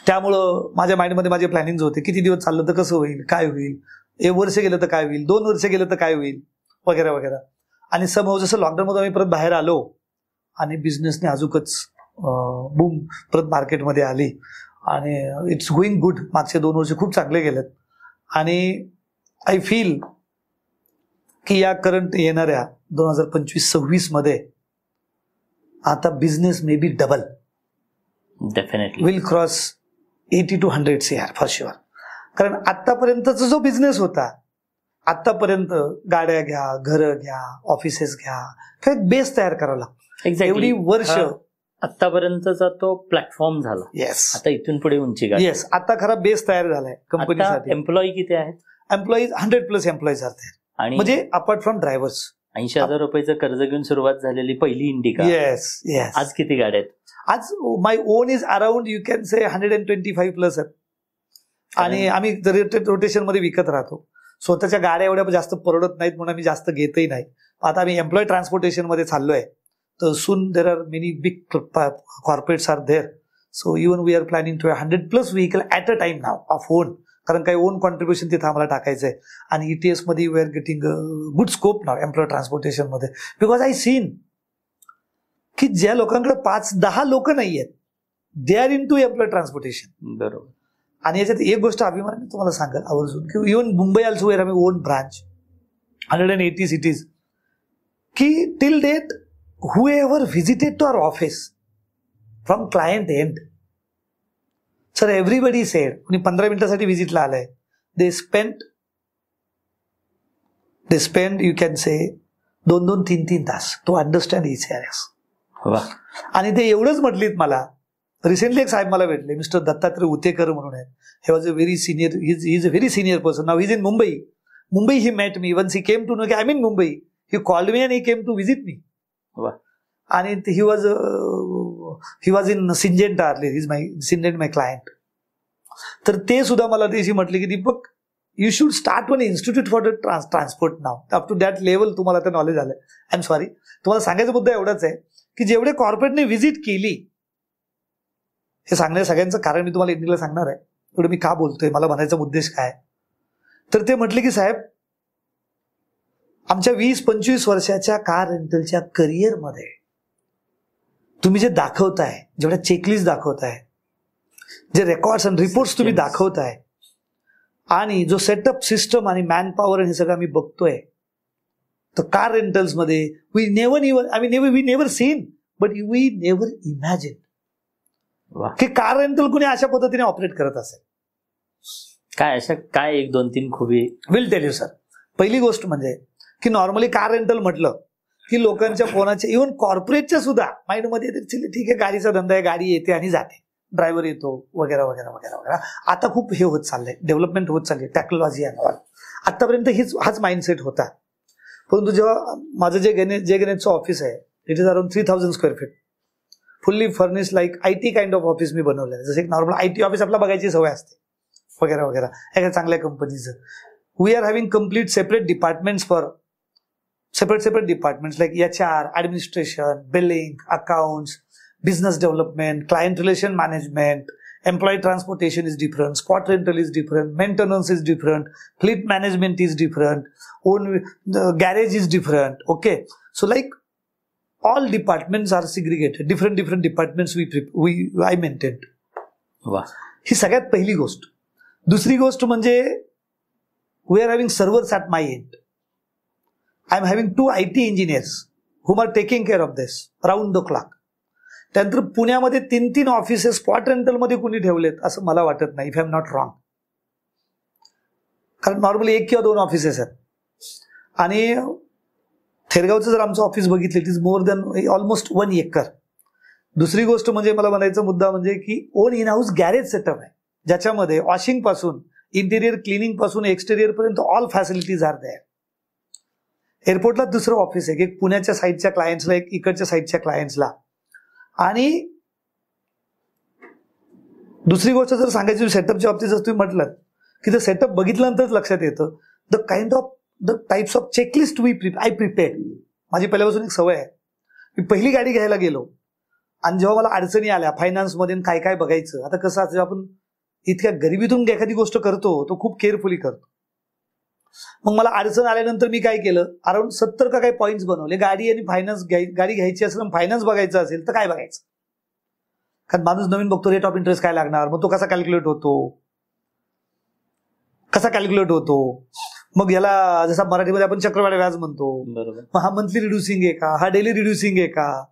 त्यामुळं माझ्या माइंडमध्ये माझे प्लॅनिंग होते, किती दिवस चाललं तर कसं होईल, काय होईल, 1 वर्ष गेलं तर काय होईल, 2 वर्ष गेलं तर काय होईल, वगैरे वगैरे. आणि समोर जसं लॉकडाऊनमध्ये आम्ही परत बाहेर आलो आणि बिझनेसने अजूनच बूम परत मार्केटमध्ये आली आणि इट्स गोईंग गुड. मागचे 2 वर्ष खूप चांगले गेलेत. आणि आय फील की या करंट येणाऱ्या 2025-26 मध्ये आता business may be double. Definitely will cross 80 to 100 CR for sure. कारण आतापर्यंतचा जो बिझनेस होता, आतापर्यंत गाड्या घ्या, घरं घ्या, ऑफिसेस घ्या, किंवा एक बेस तयार करावा लागतो. एवढी वर्ष आतापर्यंतचा तो प्लॅटफॉर्म झाला. येस. आता इथून पुढे उंची गाडी. येस. आता खरा बेस तयार झालाय कंपनीसाठी. एम्प्लॉई किती आहेत? एम्प्लॉईज 100 प्लस एम्प्लॉईज आहेत. आणि म्हणजे अपार्ट फ्रॉम ड्रायव्हर्स 80,000 रुपयाचं कर्ज घेऊन सुरुवात झालेली पहिली इंडिका. Yes yes. आज किती गाड्या आहेत? आज my own is around you can say 125 plus आहेत. आणि आम्ही रोटेशन मध्ये विकत राहतो. स्वतःच्या गाड्या एवढ्या जास्त परवडत नाहीत म्हणून आम्ही जास्त घेतही नाही. आता आम्ही एम्प्लॉय ट्रान्सपोर्टेशन मध्ये चाललोय. तर soon there are many big corporates are there. So even we are planning to 100 plus vehicle at a time now of own. कारण काही ओन कॉन्ट्रीब्युशन तिथे आम्हाला टाकायचं आहे. आणि ETS मध्ये we are getting good scope now employ transportation मध्ये. Because I seen की ज्या लोकांकडे 5-10 लोक नाही आहेत, they are in to employ transportation. बरोबर. आणि याच्यात एक गोष्ट अभिमानाने तुम्हाला सांगेल आवर्जून की इव्हन मुंबई ऑल्सो वेअर आम्ही ओन ब्रांच 180 cities, की till date who ever visited to our office from client end, sir everybody said, कोणी 15 मिनिटासाठी व्हिजिटला आलंय, they spend you can say 2-3 तास टू अंडरस्टँड इच एरियाज. आणि ते एवढंच म्हटलीत मला. रिसेंटली एक साहेब मला भेटले, मिस्टर दत्तात्रय उतेकर म्हणून आहेत. He was a very senior, he is a very senior person. Now he is in Mumbai. He met me once he came to know की I mean Mumbai. He called me and he came to visit me. आणि he was in Syngenta Syngenta my client. तर ते सुद्धा मला त्याशी म्हटले की Deepak, you should start one institute for the transport now. Up to that level तुम्हाला ते नॉलेज आलंय. I am sorry. तुम्हाला सांगायचा मुद्दा एवढाच आहे की जेवढे कॉर्पोरेटने व्हिजिट केली, हे सांगण्या सगळ्यांचं कारण मी तुम्हाला इंडियाला सांगणार आहे. एवढं मी का बोलतोय, मला म्हणायचा उद्देश काय. तर ते म्हटले की साहेब, आमच्या 20-25 वर्षाच्या कार रेंटलच्या करिअरमध्ये तुम्ही जे दाखवताय, जेवढ्या चेकलिस्ट दाखवताय, जे रेकॉर्ड्स आणि रिपोर्ट्स तुम्ही दाखवताय, आणि जो सेटअप सिस्टम आणि मॅन पॉवर हे सगळं आम्ही बघतोय, तर कार रेंटल्समध्ये we never seen but we never imagine की कार रेंटल कुणी अशा पद्धतीने ऑपरेट करत असेल. काय 1-2-3 खूबी विल टेल यू सर. पहिली गोष्ट म्हणजे की नॉर्मली कार रेंटल म्हटलं की लोकांच्या कोणाच्या, इव्हन कॉर्पोरेटच्या सुद्धा माइंडमध्ये येते, ठीक आहे गाडीचा धंदा आहे, गाडी येते आणि जाते, ड्रायव्हर येतो वगैरे वगैरे वगैरे वगैरे. आता खूप हे होत चाललंय, डेव्हलपमेंट होत चालली, टेक्नॉलॉजी आणि आतापर्यंत हाच माइंडसेट होता. परंतु जेव्हा माझं जे गणेशचं ऑफिस आहे, it is around 3000 square feet, fully furnish like IT kind of office मी बनवलं आहे. जसं एक नॉर्मल IT ऑफिस आपला बघायची सवय असते वगैरे वगैरे, एका चांगल्या कंपनीचं. We are having complete separate departments for separate departments like HR, administration, billing, accounts, business development, client relation management, employee transportation is different, spot rental is different, maintenance is different, fleet management is different, own garage is different. Okay, so like all departments are segregated, different departments I maintained. ही सगळ्यात पहिली गोष्ट. दुसरी गोष्ट म्हणजे we are having servers at my end. I am having 2 IT engineers whom are taking care of this round the clock. त्यानंतर पुण्यामध्ये 3 offices spot rental मध्ये कुणी ठेवलेत असं मला वाटत नाही, if I am not wrong. कारण नॉर्मली 1 किंवा 2 ऑफिसेस आहेत. आणि थेरगावचं जर आमचं ऑफिस बघितलं, it is more than almost 1 acre. दुसरी गोष्ट म्हणजे मला म्हणायचा मुद्दा म्हणजे की own in house garage setup आहे, ज्याच्यामध्ये वॉशिंग पासून इंटिरियर क्लिनिंग पासून एक्सटेरियर पर्यंत ऑल फॅसिलिटीज आर देअर. एअरपोर्टला दुसरं ऑफिस आहे, एक पुण्याच्या साईडच्या क्लायंट्सला, एक इकडच्या साईडच्या क्लायंट्सला. आणि दुसरी गोष्ट जर सांगायची सेटअपच्या बाबतीत, जर तुम्ही म्हटलं की जर सेटअप बघितल्यानंतरच लक्षात येतं the types of checklist I prepared. माझी पहिल्यापासून एक सवय आहे, मी पहिली गाडी घ्यायला गेलो आणि जेव्हा मला अडचणी आल्या फायनान्समध्ये काय काय बघायचं. आता कसं जेव्हा आपण इतक्या गरिबीतून एखादी गोष्ट करतो तो खूप केअरफुली करतो. मग मला अडचण आल्यानंतर मी काय केलं, अराउंड 70 का काही पॉईंट्स बनवले. गाडी आणि फायनान्स गाडी घ्यायची असेल, फायनान्स बघायचं असेल तर काय बघायचं, कारण माणूस नवीन बघतो रेट ऑफ इंटरेस्ट काय लागणार, मग तो कसा कॅल्क्युलेट होतो, मग याला जसा मराठीमध्ये आपण चक्रवाढ व्याज म्हणतो, मग हा मंथली रिड्युसिंग आहे का, हा डेली रिड्युसिंग आहे का.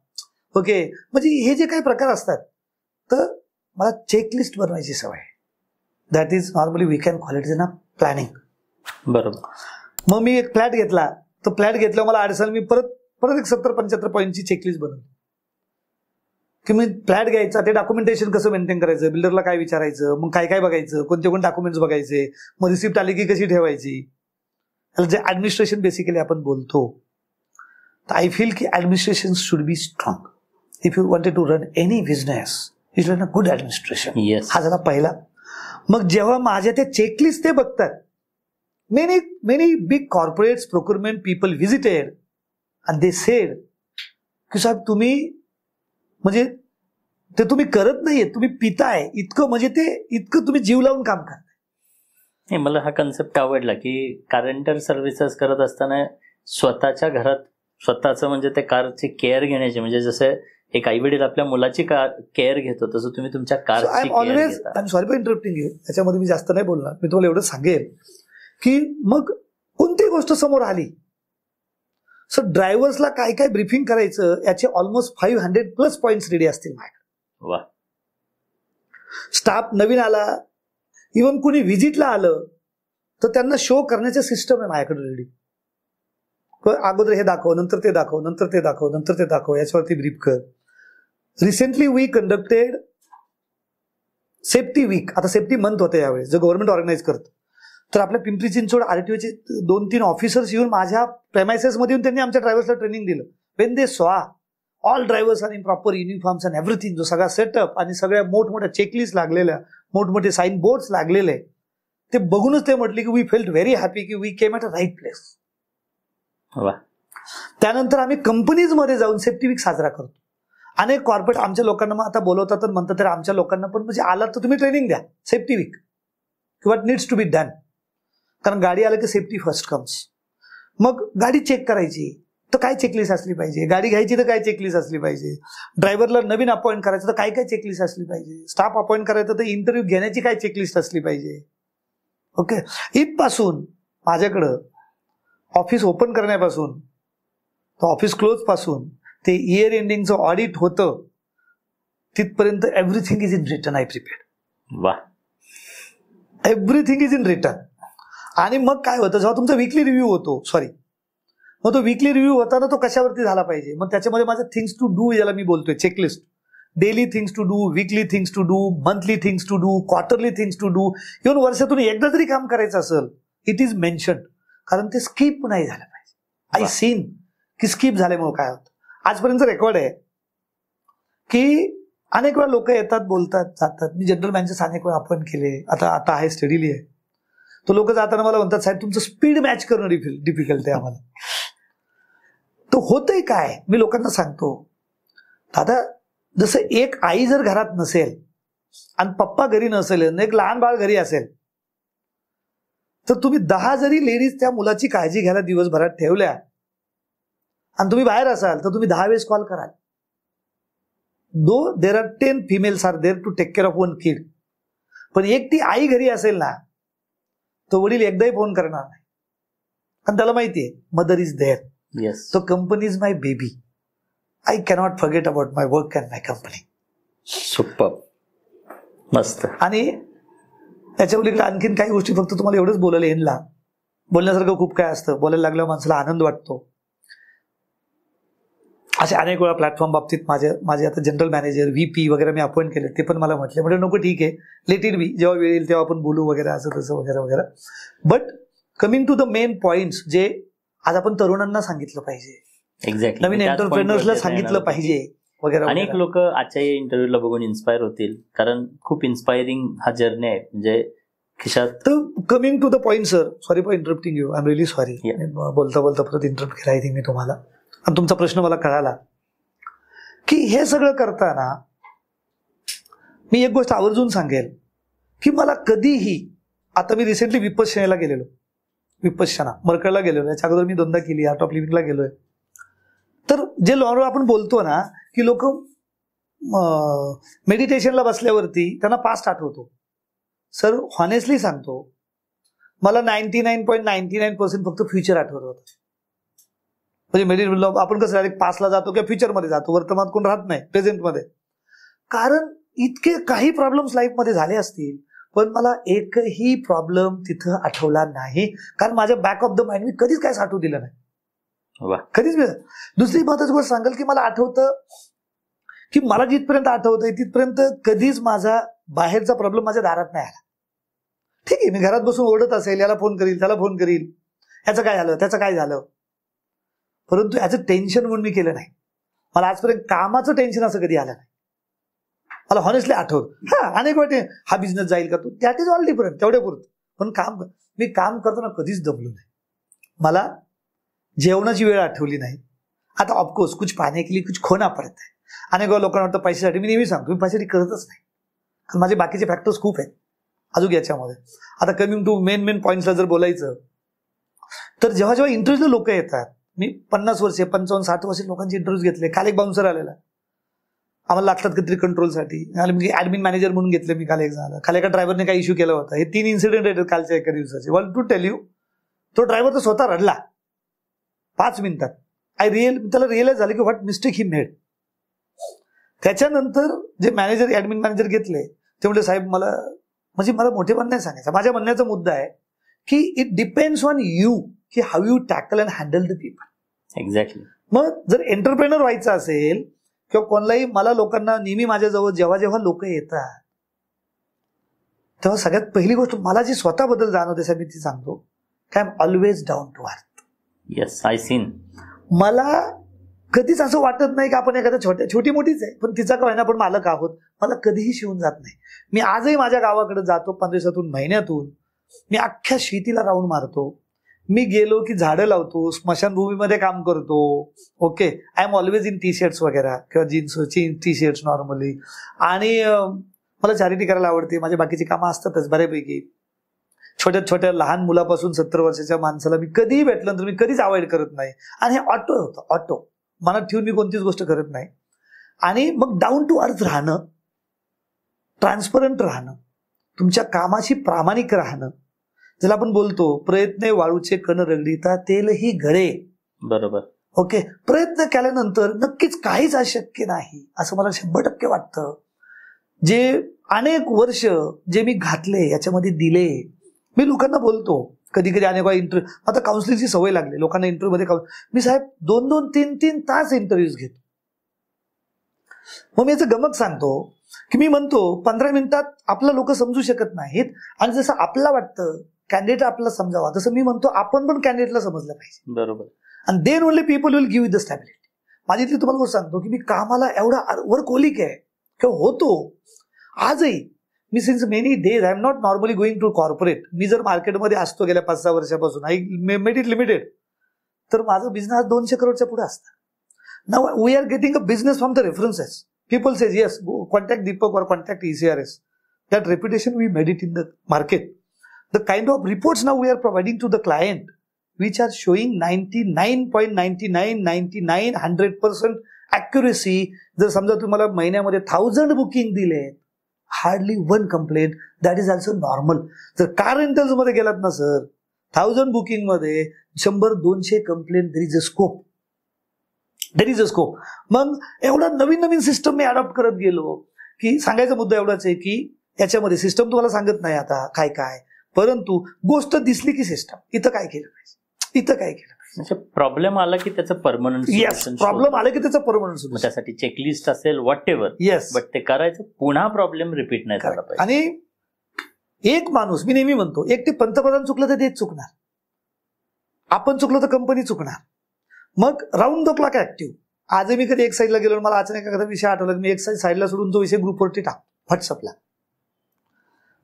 ओके, म्हणजे हे जे काही प्रकार असतात, तर मला चेकलिस्ट बनवायची सवय. That is normally we can call it in a planning. बरोबर. मग मी एक फ्लॅट घेतला, तो फ्लॅट घेतल्यावर मला अडचण, मी परत एक 70-75 पॉईंटची चेकलिस्ट बनवली की मी फ्लॅट घ्यायचा, ते डॉक्युमेंटेशन कसं मेंटेन करायचं, बिल्डरला काय विचारायचं, मग काय काय बघायचं, कोणते डॉक्युमेंट्स बघायचे, मग रिसिप्ट आली की कशी ठेवायची, जे ऍडमिनिस्ट्रेशन बेसिकली आपण बोलतो. तर आय फील की administration should be strong. If you wanted to run any business, you should run a good administration. हा झाला पहिला. मग जेव्हा माझ्या त्या चेकलिस्ट ते बघतात, many big corporates procurement people visited and they said की साहेब तुम्ही म्हणजे ते तुम्ही करत नाहीये, तुम्ही पिताय इतकं, म्हणजे ते इतकं तुम्ही जीव लावून काम करताय. मला हा कन्सेप्ट आवडला की कार रेंटल सर्व्हिसेस करत असताना स्वतःच्या घरात स्वतःचं म्हणजे त्या कारची केअर घेण्याची, म्हणजे जसं एक आई वडील आपल्या मुलाची केअर घेतो तसं तुम्ही तुमच्या कारची केअर घेता. I am sorry for interrupting you, त्याच्यामध्ये मी जास्त नाही बोलणार. मी तुम्हाला एवढं सांगेल की मग कोणती गोष्ट समोर आली सर, ड्रायव्हर्सला काय काय ब्रीफिंग करायचं याचे ऑलमोस्ट 500+ पॉइंट्स रेडी असतील माझ्याकडे. वा. स्टाफ नवीन आला, इव्हन कुणी व्हिजिटला आलं तर त्यांना शो करण्याचे सिस्टम आहे माझ्याकडे रेडी. अगोदर हे दाखव, नंतर ते दाखव, नंतर ते दाखव, नंतर ते दाखव, याच्यावरती ब्रीफ कर. Recently we conducted safety week. आता सेफ्टी मंथ होते यावेळेस, जो गव्हर्नमेंट ऑर्गनाईज करतं. तर आपल्या पिंपरी चिंचवड RTOचे 2-3 ऑफिसर्स येऊन माझ्या प्रेमायसेस मध्ये येऊन त्यांनी आमच्या ड्रायव्हर्सला ट्रेनिंग दिलं. When they saw all drivers are in proper uniforms and everything, जो सगळा सेटअप आणि सगळ्या मोठमोठ्या चेकलिस्ट लागलेल्या, मोठमोठे साईन बोर्ड्स लागलेले, ते बघूनच ते म्हटले की वी फेल्ट व्हेरी हॅपी की we came at a right place. त्यानंतर आम्ही कंपनीजमध्ये जाऊन सेफ्टी वीक साजरा करतो. अनेक कॉर्पोरेट आमच्या लोकांना मग आता बोलवतात तर म्हणतात तर आमच्या लोकांना पण म्हणजे आला तर तुम्ही ट्रेनिंग द्या safety week, what needs to be done. कारण गाडी आलं की सेफ्टी फर्स्ट कम्स. मग गाडी चेक करायची तर काय चेकलिस्ट असली पाहिजे, गाडी घ्यायची तर काय चेकलिस्ट असली पाहिजे, ड्रायव्हरला नवीन अपॉइंट करायचं तर काय काय चेकलिस्ट असली पाहिजे, स्टाफ अपॉइंट करायचं तर इंटरव्ह्यू घेण्याची काय चेकलिस्ट असली पाहिजे. ओके, इथपासून माझ्याकडं ऑफिस ओपन करण्यापासून तर ऑफिस क्लोज पासून ते इयर एंडिंगचं ऑडिट होतं तिथपर्यंत everything is in return. I prepared. वा. Everything is in return. आणि मग काय होतं, जेव्हा तुमचा वीकली रिव्ह्यू होतो, मग तो वीकली रिव्ह्यू होताना तो कशावरती झाला पाहिजे, मग त्याच्यामध्ये माझं थिंग्स टू डू याला मी बोलतोय checklist. Daily things to do, weekly things to do, monthly things to do, quarterly things to do. Even वर्षातून एकदा जरी काम करायचं असेल इट इज मेन्शन, कारण ते स्किप नाही झालं पाहिजे. आय सीन की स्किप झाल्यामुळे काय होतं. आजपर्यंत रेकॉर्ड आहे की अनेक वेळा लोक येतात, बोलतात, जातात. मी जनरल मॅनेजर्स अनेक वेळा अपॉइंट केले, आता आहे स्टडीली आहे. तो लोक जाताना मला म्हणतात साहेब तुमचं स्पीड मॅच करणं डिफिकल्ट आहे आम्हाला. तो होतंय काय, मी लोकांना सांगतो दादा, जसं एक आई जर घरात नसेल आणि पप्पा घरी नसेल, एक लहान बाळ घरी असेल, तर तुम्ही 10 जरी लेडीज त्या मुलाची काळजी घ्यायला दिवसभरात ठेवल्या आणि तुम्ही बाहेर असाल तर तुम्ही 10 वेळेस कॉल कराल. Though there are 10 females are there to take care of 1 kid. पण एकटी आई घरी असेल ना, तो वडील एकदाही फोन करणार नाही, आणि त्याला माहितीये मदर इज देअर. येस. तो company is my baby. I cannot forget about my work and my company. Super, मस्त. आणि त्याच्या पलीकडे आणखीन काही गोष्टी, फक्त तुम्हाला एवढंच बोलायला येणला, बोलण्यासारखं खूप काय असतं. बोलायला लागल्यावर माणसाला आनंद वाटतो. असे अनेक वेळा प्लॅटफॉर्म बाबतीत माझे आता जनरल मॅनेजर, VP वगैरे मी अपॉइंट केले, ते पण मला म्हटले म्हणजे नको ठीक आहे, लेट इट बी, जेव्हा वेळ येईल तेव्हा आपण बोलू वगैरे, असं तसं वगैरे वगैरे. But coming to the main points जे आज आपण तरुणांना सांगितलं पाहिजे, एक्झॅक्टली नवीन एंटरप्रेनर्सला सांगितलं पाहिजे वगैरे. अनेक लोक आजच्या इंटरव्ह्यूला बघून इन्स्पायर होतील, कारण खूप इन्स्पायरिंग हा जर्नी आहे. म्हणजे खिशात. तर coming to the point sir, sorry for interrupting you, I am really sorry. बोलता बोलता परत इंटरप्ट केला आय थिंक मी तुम्हाला, आणि तुमचा प्रश्न मला कळाला की हे सगळं करताना मी एक गोष्ट आवर्जून सांगेल की मला कधीही, आता मी रिसेंटली विपश्यनेला गेलेलो, विपश्यना मरकळला गेलेलो, याच्या अगोदर मी 2दा केली, आर्ट ऑफ लिव्हिंगला गेलोय. तर जे लॉंग आपण बोलतो ना की लोक मेडिटेशनला बसल्यावरती त्यांना पास्ट आठवतो. सर हॉनेस्टली सांगतो, मला 99.99% फक्त फ्युचर आठवत होतं. म्हणजे मेडिटेशन आपण कसं डायरेक्ट पास्टला जातो किंवा फ्युचरमध्ये जातो, वर्तमानात कोण राहत नाही, प्रेझेंटमध्ये. कारण इतके काही प्रॉब्लेम्स लाईफमध्ये झाले असतील, पण मला एकही प्रॉब्लेम तिथं आठवला नाही, कारण माझ्या बॅक ऑफ द माइंड मी कधीच काय साठवू दिलं नाही, कधीच. दुसरी महत्वाची गोष्ट सांगेल की मला आठवतं की मला जिथपर्यंत आठवतंय तिथपर्यंत कधीच माझा बाहेरचा प्रॉब्लेम माझ्या दारात नाही आला. ठीक आहे, मी घरात बसून ओरडत असेल, याला फोन करील, त्याला फोन करील, याचं काय झालं, त्याचं काय झालं, परंतु याचं टेन्शन म्हणून मी केलं नाही. मला आजपर्यंत कामाचं टेन्शन असं कधी आलं नाही. मला हॉनेस्टली आठवत अनेक वाटे हा बिझनेस जाईल का, तो दॅट इज ऑल डिफरंट, तेवढे पुरत. पण मी काम करताना कधीच दमलो नाही. मला जेवणाची वेळ आठवली नाही. आता ऑफकोर्स कुछ पाने के लिए कुछ खोना पडत आहे. अनेक लोकांना वाटतं पैशासाठी, मी नेहमी सांगतो मी पैशासाठी करतच नाही, कारण माझे बाकीचे फॅक्टर्स खूप आहेत अजून याच्यामध्ये. आता कमिंग टू मेन पॉईंट्सला जर बोलायचं तर जेव्हा इंटरव्ह्यूला लोक येतात मी 50 वर्षे 55-60 वर्षे लोकांचे इंटरव्ह्यू घेतले. काल एक बाउन्सर आलेला, आम्हाला लागतात कधीतरी कंट्रोलसाठी, ऍडमिन मॅनेजर म्हणून घेतलं मी काल एक झालं. काल एका ड्रायव्हरने काही इश्यू केला होता. हे 3 इन्सिडेंट आहेत कालच्या एका दिवसाचे. वन टू टेल यू, तो ड्रायव्हर तर स्वतः रडला 5 मिनिटात. त्याला रिअलाइज झालं की व्हॉट मिस्टेक ही मेड. त्याच्यानंतर जे मॅनेजर ऍडमिन मॅनेजर घेतले ते म्हणजे साहेब मला मोठेपण नाही सांगायचं, माझ्या म्हणण्याचा मुद्दा आहे की इट डिपेंड्स ऑन यू की how you tackle and handle the people. Exactly. मग जर एंटरप्रेनर व्हायचं असेल किंवा कोणालाही, मला लोकांना नेहमी माझ्याजवळ जेव्हा जेव्हा लोक येतात तेव्हा सगळ्यात पहिली गोष्ट मला जी स्वतःबद्दल जाणवते साहेब मी ती सांगतो की I am always down to earth. Yes, I seen. मला कधीच असं वाटत नाही की आपण एखाद्या छोटी मोठीच आहे पण तिचा का होईना आपण मालक आहोत. मला कधीही शिवून जात नाही. मी आजही माझ्या गावाकडे जातो 15 दिवसातून, महिन्यातून. मी अख्ख्या शेतीला राऊंड मारतो. मी गेलो की झाडं लावतो, स्मशानभूमीमध्ये काम करतो. Okay, I am always in T shirts वगैरे किंवा जीन्स टी शर्ट्स नॉर्मली. आणि मला चॅरिटी करायला आवडते. माझे बाकीची कामं असतातच बऱ्यापैकी. छोट्या छोट्या लहान मुलापासून 70 वर्षाच्या माणसाला मी कधीही भेटलं तर मी कधीच अवॉइड करत नाही. आणि हे ऑटो होतं, ऑटो मनात ठेवून मी कोणतीच गोष्ट करत नाही. आणि मग डाऊन टू अर्थ राहणं, ट्रान्सपरंट राहणं, तुमच्या कामाशी प्रामाणिक राहणं. ज्याला आपण बोलतो प्रयत्न वाळूचे कण रगडीता तेलही गळे. बरोबर. ओके, प्रयत्न केल्यानंतर नक्कीच काहीच अशक्य नाही असं मला 100% वाटतं. जे अनेक वर्ष जे मी घातले याच्यामध्ये दिले. मी लोकांना बोलतो कधी कधी अनेक इंटरव्ह्यू, आता काउन्सिलिंगची सवय लागली लोकांना इंटरव्ह्यू मध्ये. मी साहेब 2-2, 3-3 तास इंटरव्ह्यूज घेतो. मग मी याचं गमक सांगतो की मी म्हणतो 15 मिनिटात आपला लोक समजू शकत नाहीत. आणि जसं आपल्याला वाटतं कॅन्डिडेट आपल्याला समजावा तसं मी म्हणतो आपण पण कॅन्डिडेटला समजलं पाहिजे. बरोबर. आणि then only people will give you the stability. माझी इथली तुम्हाला गोष्ट सांगतो की मी कामाला एवढा वर्कहोलिक आहे किंवा होतो आजही. मी since many days I am not normally going to corporate. मी जर मार्केटमध्ये असतो गेल्या 5-6 वर्षापासून, आय मेड इट लिमिटेड, तर माझं बिझनेस 200 करोडच्या पुढे असतं. Now we are getting a business from the references. People says, yes, go contact Deepak or contact ECRS. That reputation we made it in the market. The kind of reports now we are providing to the client, which are showing 99.9999 100% accuracy. जर समजा तुम्हाला महिन्यामध्ये 1000 booking दिले, hardly 1 complaint, that is also normal. जर car rentals मध्ये गेलात ना sir, 1000 booking मध्ये 100-200 complaint, there is a scope. There is a scope. मग एवढा नवीन सिस्टम मी अडॉप्ट करत गेलो की सांगायचा मुद्दा एवढाच आहे की याच्यामध्ये सिस्टम तुम्हाला सांगत नाही आता काय, परंतु गोष्ट दिसली की सिस्टम इथं काय केलं पाहिजे, इथं काय केलं पाहिजे. प्रॉब्लेम आला की त्याचं परमनंट सोल्युशन. प्रॉब्लेम आला की त्याचं परमनंट सोल्युशन. त्यासाठी चेकलिस्ट असेल व्हॉट एव्हर. येस, बट ते करायचं, पुन्हा प्रॉब्लेम रिपीट नाही झाला पाहिजे. आणि एक माणूस, मी नेहमी म्हणतो, एक ते पंतप्रधान चुकलं तर तेच चुकणार, आपण चुकलो तर कंपनी चुकणार. मग राऊंड द क्लॉक ऍक्टिव्ह. आजही मी कधी एक साईडला गेलो, मला अचानक एखादा विषय आठवला, मी एक साईडला सोडून तो विषय ग्रुपवरती टाकतो व्हॉट्सअपला.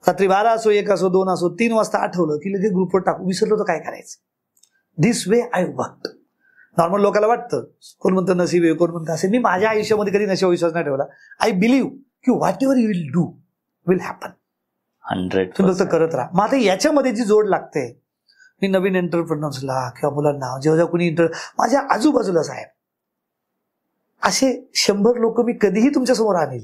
रात्री 12 असो, 1 असो, 2 असो, 3 वाजता आठवलं की लगेच ग्रुपवर टाकू. विसरलो तर काय करायचं. This way I work. Normal लोकांना वाटतं, कोण म्हणतं नशीब आहे, कोण म्हणतं असेल. मी माझ्या आयुष्यामध्ये कधी नशीब विश्वास नाही ठेवला. आय बिलीव्ह की what ever you will do will happen. 100% तुम्ही करत राहा. मग आता याच्यामध्ये जी जोड लागते, मी नवीन एंटरप्रेन्योर्सला किंवा मुलांना जेव्हा कोणी माझ्या आजूबाजूला साहेब असे 100 लोक मी कधीही तुमच्या समोर आणेल.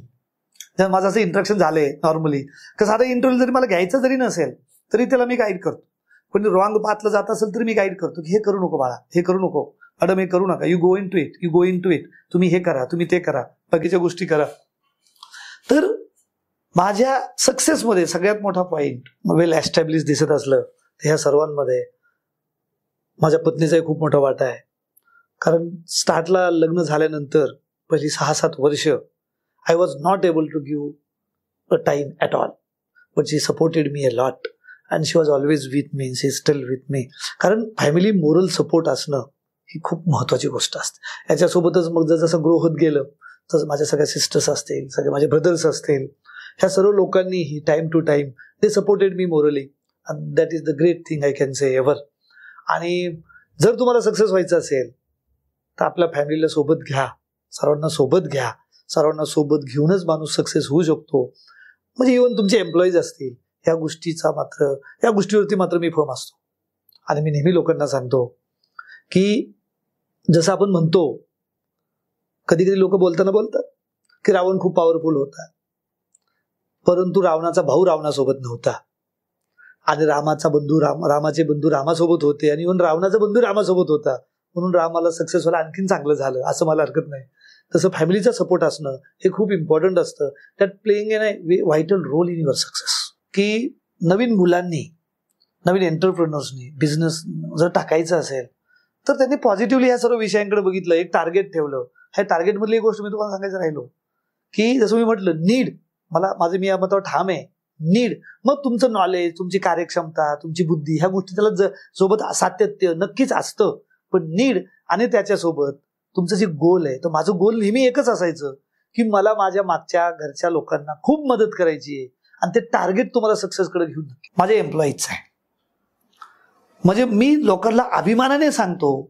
जर माझं असं इंटरॅक्शन झालंय नॉर्मली, कसं आता इंटरव्ह्यू जरी मला घ्यायचं जरी नसेल तरी त्याला मी गाईड करतो. कोणी रॉंग पाथला जात असेल तरी मी गाईड करतो की हे करू नको बाळा, हे करू नको मॅडम, हे करू नका, you go in to it, you go in to it, तुम्ही हे करा, तुम्ही ते करा, बाकीच्या गोष्टी करा. तर माझ्या सक्सेसमध्ये सगळ्यात मोठा पॉइंट वेल एस्टॅब्लिश दिसत असलं तर ह्या सर्वांमध्ये माझ्या पत्नीचा खूप मोठा वाटा आहे. कारण स्टार्टला लग्न झाल्यानंतर पहिली 6-7 वर्ष I was not able to give a time at all, but she supported me a lot and she was always with me, she still with me. कारण फॅमिली मोरल सपोर्ट असणं ही खूप महत्वाची गोष्ट असते. याच्यासोबतच मग जसं ग्रो होत गेलं तसं माझ्या सगळ्या सिस्टर्स असतील, सगळे माझे ब्रदर्स असतील, ह्या सर्व लोकांनीही time to time they supported me morally and that is the great thing I can say ever. आणि जर तुम्हाला सक्सेस व्हायचं असेल तर आपल्या फॅमिलीला सोबत घ्या, सर्वांना सोबत घ्या. सर्वांना सोबत घेऊनच माणूस सक्सेस होऊ शकतो. म्हणजे इव्हन तुमचे एम्प्लॉईज असतील, या गोष्टीवरती मात्र मी फर्म असतो. आणि मी नेहमी लोकांना सांगतो की जसं आपण म्हणतो, कधी कधी लोक बोलताना बोलतात की रावण खूप पॉवरफुल होता, परंतु रावणाचा भाऊ रावणासोबत नव्हता, आणि रामाचे बंधू रामासोबत होते, आणि इव्हन रावणाचा बंधू रामासोबत होता, म्हणून रामाला सक्सेस व्हायला आणखीन चांगलं झालं, असं मला हरकत नाही. तसं फॅमिलीचा सपोर्ट असणं हे खूप इम्पॉर्टंट असतं. That playing an vital role in your success. की नवीन मुलांनी, नवीन एंटरप्रेन्योर्सनी बिझनेस जर टाकायचं असेल तर त्यांनी पॉझिटिव्हली ह्या सर्व विषयांकडे बघितलं, एक टार्गेट ठेवलं. ह्या टार्गेटमधली एक गोष्ट मी तुम्हाला सांगायचं राहिलो की जसं मी म्हटलं, नीड, मी या मतावर ठाम आहे, नीड. मग तुमचं नॉलेज, तुमची कार्यक्षमता, तुमची बुद्धी, ह्या गोष्टी त्याला सोबत सातत्य नक्कीच असतं, पण नीड आणि त्याच्यासोबत तुमचं जे गोल आहे, तर माझं गोल नेहमी एकच असायचं की मला माझ्या मागच्या घरच्या लोकांना खूप मदत करायची आहे, आणि ते टार्गेट तुम्हाला सक्सेसकडे घेऊन माझ्या एम्प्लॉईजचं आहे. म्हणजे मी लोकांना अभिमानाने सांगतो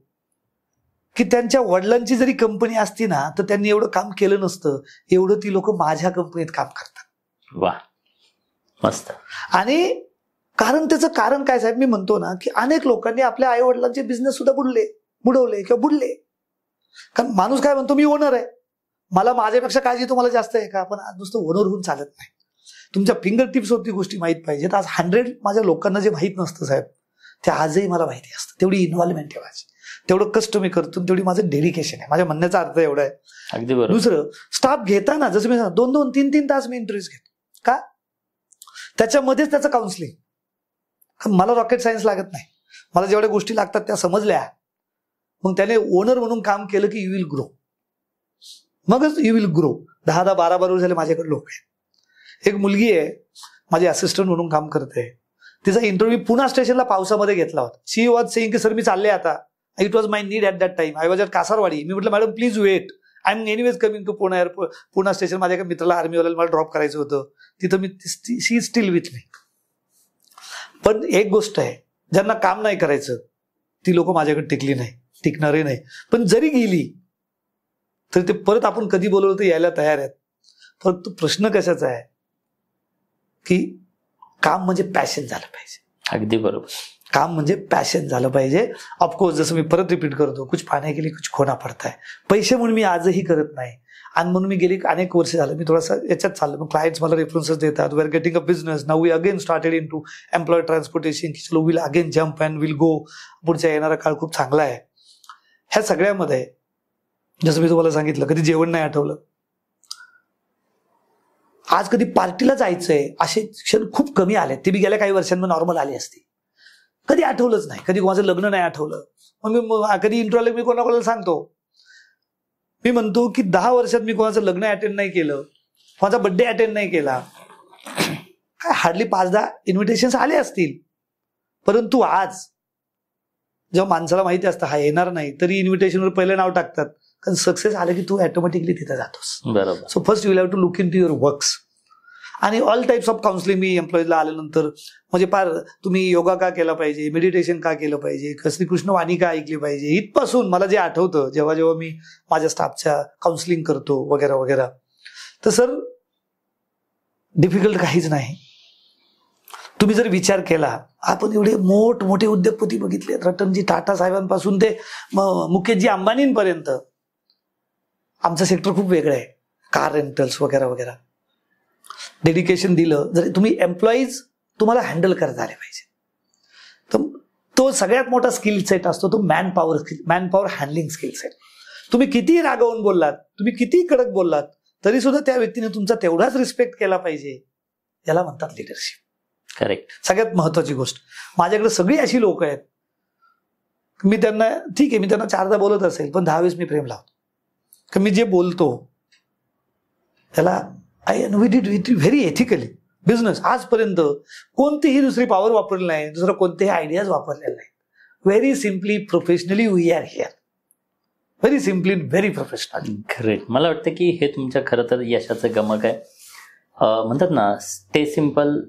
की त्यांच्या वडिलांची जरी कंपनी असती ना, तर त्यांनी एवढं काम केलं नसतं, एवढं ती लोक माझ्या कंपनीत काम करतात. वा, मस्त. आणि त्याचं कारण काय साहेब, मी म्हणतो ना की अनेक लोकांनी आपल्या आई वडिलांचे बिझनेस सुद्धा बुडवले किंवा बुडले. कारण माणूस काय म्हणतो, मी ओनर आहे, मला माझ्यापेक्षा काळजी तुम्हाला जास्त आहे का? पण आज नुसतं ओनर होऊन चालत नाही. तुमच्या फिंगर टिप्सवरती गोष्टी माहीत पाहिजेत. आज 100 माझ्या लोकांना जे माहीत नसतं साहेब, ते आजही मला माहिती असतं. तेवढी इन्व्हॉल्वमेंट आहे माझी, तेवढं कष्ट मी करतो, तेवढी माझं डेडिकेशन आहे. माझ्या म्हणण्याचा अर्थ एवढा आहे. अगदी बरोबर. दुसरं, स्टाफ घेताना जसं मी 2-2, 3-3 तास मी इंटरव्ह्यूज घेतो. का? त्याच्यामध्येच त्याचं काउन्सिलिंग. मला रॉकेट सायन्स लागत नाही, मला जेवढ्या गोष्टी लागतात त्या समजल्या, मग त्याने ओनर म्हणून काम केलं की यू विल ग्रो. मगच यू विल ग्रो. 10-12 वर्ष झाले माझ्याकडे लोक आहेत. एक मुलगी आहे माझी असिस्टंट म्हणून काम करते, तिचा इंटरव्ह्यू पुणा स्टेशनला पावसामध्ये घेतला होता. शी वॉज सेइंग की सर मी चालले आता, it was my need at that time, I was at Kasarwadi. मी म्हटलं madam please wait, I am anyways coming to Poona station. माझ्या एका मित्राला आर्मीवाल्याला मला ड्रॉप करायचं होतं तिथं. मी शी स्टील विथ मी. पण एक गोष्ट आहे, ज्यांना काम नाही करायचं ती लोक माझ्याकडे टिकली नाही, टिकणारे नाही. पण जरी गेली तर ते परत आपण कधी बोलवलं तर यायला तयार आहेत. फक्त प्रश्न कशाचा आहे की काम म्हणजे पॅशन झालं पाहिजे. अगदी बरोबर. काम म्हणजे पॅशन झालं पाहिजे. ऑफकोर्स जसं मी परत रिपीट करतो, कुछ पाने के लिए कुछ खोना पडता है. पैसे म्हणून मी आजही करत नाही, आणि म्हणून मी गेली अनेक वर्ष झालं मी थोडासा याच्यात चाललं. मग क्लायंट्स मला रेफरन्सेस देतात, we are getting a business now, we again started in to employ transportation, की चलो will again jump and will go. पुढचा येणारा काळ खूप चांगला आहे. ह्या सगळ्यामध्ये जसं मी तुम्हाला सांगितलं, कधी जेवण नाही आठवलं, आज कधी पार्टीला जायचंय असे क्षण खूप कमी आले. ते बी गेल्या काही वर्षांमध्ये नॉर्मल आली असती. कधी आठवलंच नाही, कधी कोणाचं लग्न नाही आठवलं. मग मी कधी इंटरव्ह्यूला मी कोणाकोणाला सांगतो, मी म्हणतो की 10 वर्षात मी कोणाचं लग्न अटेंड नाही केलं, कोणाचा बर्थडे अटेंड नाही केला, काय हार्डली 5-10 इन्व्हिटेशन्स आले असतील. परंतु आज जेव्हा माणसाला माहिती असतं हा येणार नाही, तरी इन्व्हिटेशनवर पहिलं नाव टाकतात, कारण सक्सेस आलं की तू ऑटोमॅटिकली तिथे जातोस. बरोबर. So first you will have to look in to your works. आणि ऑल टाइप्स ऑफ काउन्सिलिंग मी एम्प्लॉईजला आल्यानंतर, म्हणजे फार तुम्ही योगा का केला पाहिजे, मेडिटेशन का केलं पाहिजे, श्रीकृष्ण वाणी का ऐकली पाहिजे, इथपासून मला जे आठवतं जेव्हा जेव्हा मी माझ्या स्टाफच्या काउन्सिलिंग करतो वगैरे वगैरे, तर सर डिफिकल्ट काहीच नाही. तुम्ही जर विचार केला, आपण एवढे मोठमोठे उद्योगपती बघितले, रतनजी टाटा साहेबांपासून ते मुकेशजी अंबानींपर्यंत. आमचं सेक्टर खूप वेगळं आहे, कार रेंटल्स वगैरे वगैरे. डेडिकेशन दिलं, जर तुम्ही एम्प्लॉईज तुम्हाला हँडल करता आले पाहिजे, तर तो सगळ्यात मोठा स्किल सेट असतो तो man power handling skill set. तुम्ही कितीही रागवून बोललात, तुम्ही कितीही कडक बोललात, तरी सुद्धा त्या व्यक्तीने तुमचा तेवढाच रिस्पेक्ट केला पाहिजे. याला म्हणतात लिडरशिप. करेक्ट. सगळ्यात महत्वाची गोष्ट, माझ्याकडे सगळी अशी लोक आहेत, मी त्यांना ठीक आहे, मी त्यांना 4दा बोलत असेल, पण 10 वेळेस मी प्रेम लावतो. की मी जे बोलतो त्याला we did it very ethically. Business आजपर्यंत कोणतीही दुसरी पॉवर वापरली नाही, दुसरं कोणतेही आयडियाज वापरलेले नाही. Very simply professionally we are here. Very simply very professional. Great. मला वाटतं की हे तुमच्या खरं तर यशाचं गमक आहे. म्हणतात ना, स्टे सिम्पल,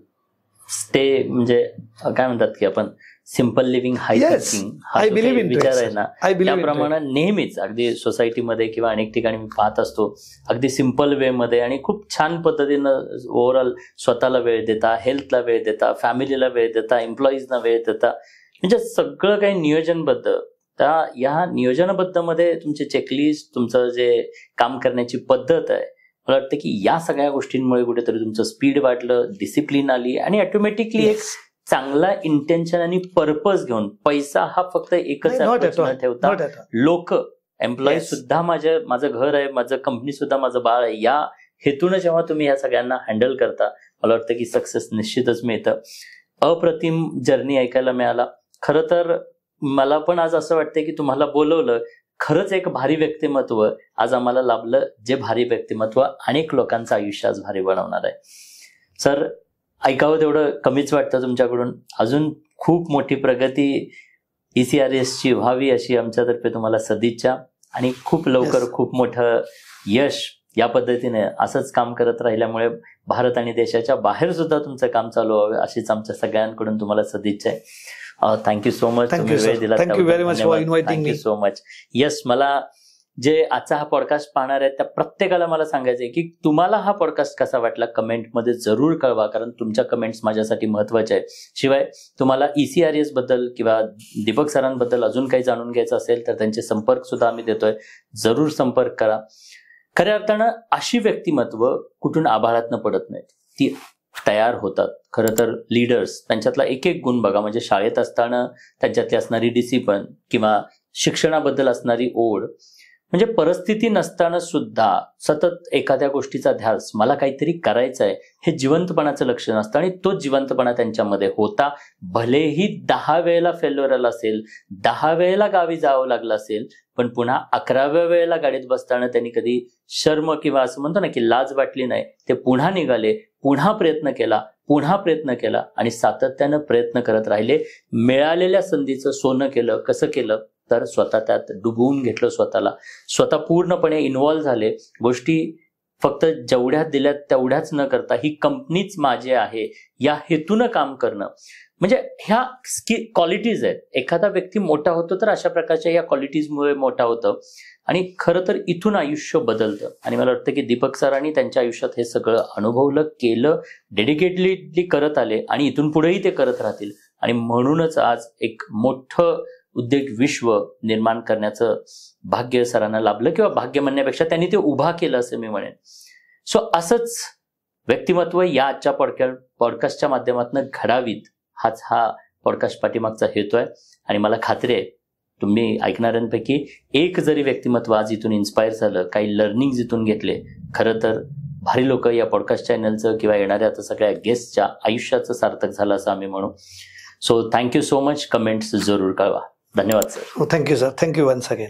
स्टे म्हणजे काय म्हणतात की आपण सिम्पल लिव्हिंग हाय थिंकिंग हा विचार आहे ना, त्याप्रमाणे नेहमीच अगदी सोसायटीमध्ये किंवा अनेक ठिकाणी मी पाहत असतो, अगदी सिम्पल वे मध्ये आणि खूप छान पद्धतीनं ओव्हरऑल स्वतःला वेळ देता, हेल्थला वेळ देता, फॅमिलीला वेळ देता, एम्प्लॉईजना वेळ देता, म्हणजे सगळं काही नियोजनबद्ध. तर या नियोजनबद्ध मध्ये तुमचे चेकलिस्ट, तुमचं जे काम करण्याची पद्धत आहे, मला वाटतं की या सगळ्या गोष्टींमुळे कुठेतरी तुमचं स्पीड वाढलं, डिसिप्लिन आली आणि ऑटोमॅटिकली एक चांगला इंटेन्शन आणि पर्पज घेऊन, पैसा हा फक्त एकच न ठेवता लोक, एम्प्लॉई सुद्धा माझं घर आहे, माझं कंपनी सुद्धा माझं बाळ आहे, या हेतून जेव्हा तुम्ही या सगळ्यांना हँडल करता, मला वाटतं की सक्सेस निश्चितच मिळतं. अप्रतिम जर्नी ऐकायला मिळाला. खरं तर मला पण आज असं वाटतं की तुम्हाला बोलवलं, खरंच एक भारी व्यक्तिमत्व आज आम्हाला लाभलं, जे भारी व्यक्तिमत्व अनेक लोकांचं आयुष्य आज भारी बनवणार आहे. सर, ऐकावं तेवढं कमीच वाटतं तुमच्याकडून. अजून खूप मोठी प्रगती ECRS ची व्हावी अशी आमच्यातर्फे तुम्हाला सदिच्छा, आणि खूप लवकर खूप मोठं यश या पद्धतीने असंच काम करत राहिल्यामुळे भारत आणि देशाच्या बाहेर सुद्धा तुमचं काम चालू व्हावं अशीच आमच्या सगळ्यांकडून तुम्हाला सदिच्छा आहे. थँक्यू सो मच, तुम्ही वेळ दिला. Thank you so much. यस, मला जे आजचा हा पॉडकास्ट पाहणार आहे त्या प्रत्येकाला मला सांगायचंय की तुम्हाला हा पॉडकास्ट कसा वाटला कमेंटमध्ये जरूर कळवा, कारण तुमच्या कमेंट्स माझ्यासाठी महत्वाच्या आहेत. शिवाय तुम्हाला ECRS बद्दल किंवा दीपक सरांबद्दल अजून काही जाणून घ्यायचं असेल तर त्यांचे संपर्क सुद्धा आम्ही देतोय, जरूर संपर्क करा. खऱ्या अर्थानं अशी व्यक्तिमत्व कुठून आभाळातनं पडत नाहीत, ती तयार होतात. खरं तर लीडर्स, त्यांच्यातला एक एक गुण बघा, म्हणजे शाळेत असताना त्यांच्यातली असणारी डिसिप्लिन किंवा शिक्षणाबद्दल असणारी ओढ, म्हणजे परिस्थिती नसताना सुद्धा सतत एखाद्या गोष्टीचा ध्यास, मला काहीतरी करायचं आहे, हे जिवंतपणाचं लक्षण असतं आणि तो जिवंतपणा त्यांच्यामध्ये होता. भलेही 10 वेळेला फेल्युअर आला असेल, 10 वेळेला गावी जावं लागलं असेल, पण पुन्हा 11व्या वेळेला गाडीत बसताना त्यांनी कधी शर्म किंवा असं म्हणतो ना की लाज वाटली नाही. ते पुन्हा निघाले, पुन्हा प्रयत्न केला आणि सातत्यानं प्रयत्न करत राहिले. मिळालेल्या संधीचं सोनं केलं. कसं केलं तर स्वतः त्यात डुबवून घेतलं, स्वतः पूर्णपणे इन्व्हॉल्व्ह झाले. गोष्टी फक्त जेवढ्या दिल्यात तेवढ्याच न करता ही कंपनीच माझी आहे या हेतून काम करणं, म्हणजे ह्या क्वालिटीज आहेत. एखादा व्यक्ती मोठा होतो तर अशा प्रकारच्या या क्वालिटीजमुळे मोठा होतं आणि खरं तर इथून आयुष्य बदलतं. आणि मला वाटतं की दीपक सरांनी त्यांच्या आयुष्यात हे सगळं अनुभवलं, केलं, डेडिकेटली करत आले आणि इथून पुढेही ते करत राहतील. आणि म्हणूनच आज एक मोठं उद्योग विश्व निर्माण करण्याचं भाग्य सरांना लाभलं, किंवा भाग्य म्हणण्यापेक्षा त्यांनी ते उभा केलं असं मी म्हणेन. सो असंच व्यक्तिमत्व या आजच्या पॉडकास्टच्या माध्यमातून घडावीत, हाच हा पॉडकास्ट पाठीमागचा हेतू आहे. आणि मला खात्री आहे तुम्ही ऐकणाऱ्यांपैकी एक जरी व्यक्तिमत्व आज इथून इन्स्पायर झालं, काही लर्निंग इथून घेतले, खरं तर भारी लोक या पॉडकास्ट चॅनलचं किंवा येणाऱ्या आता सगळ्या गेस्टच्या आयुष्याचं सार्थक झालं असं आम्ही म्हणू. So thank you so much. Comments जरूर कळवा. धन्यवाद sir. Thank you sir. Thank you once again.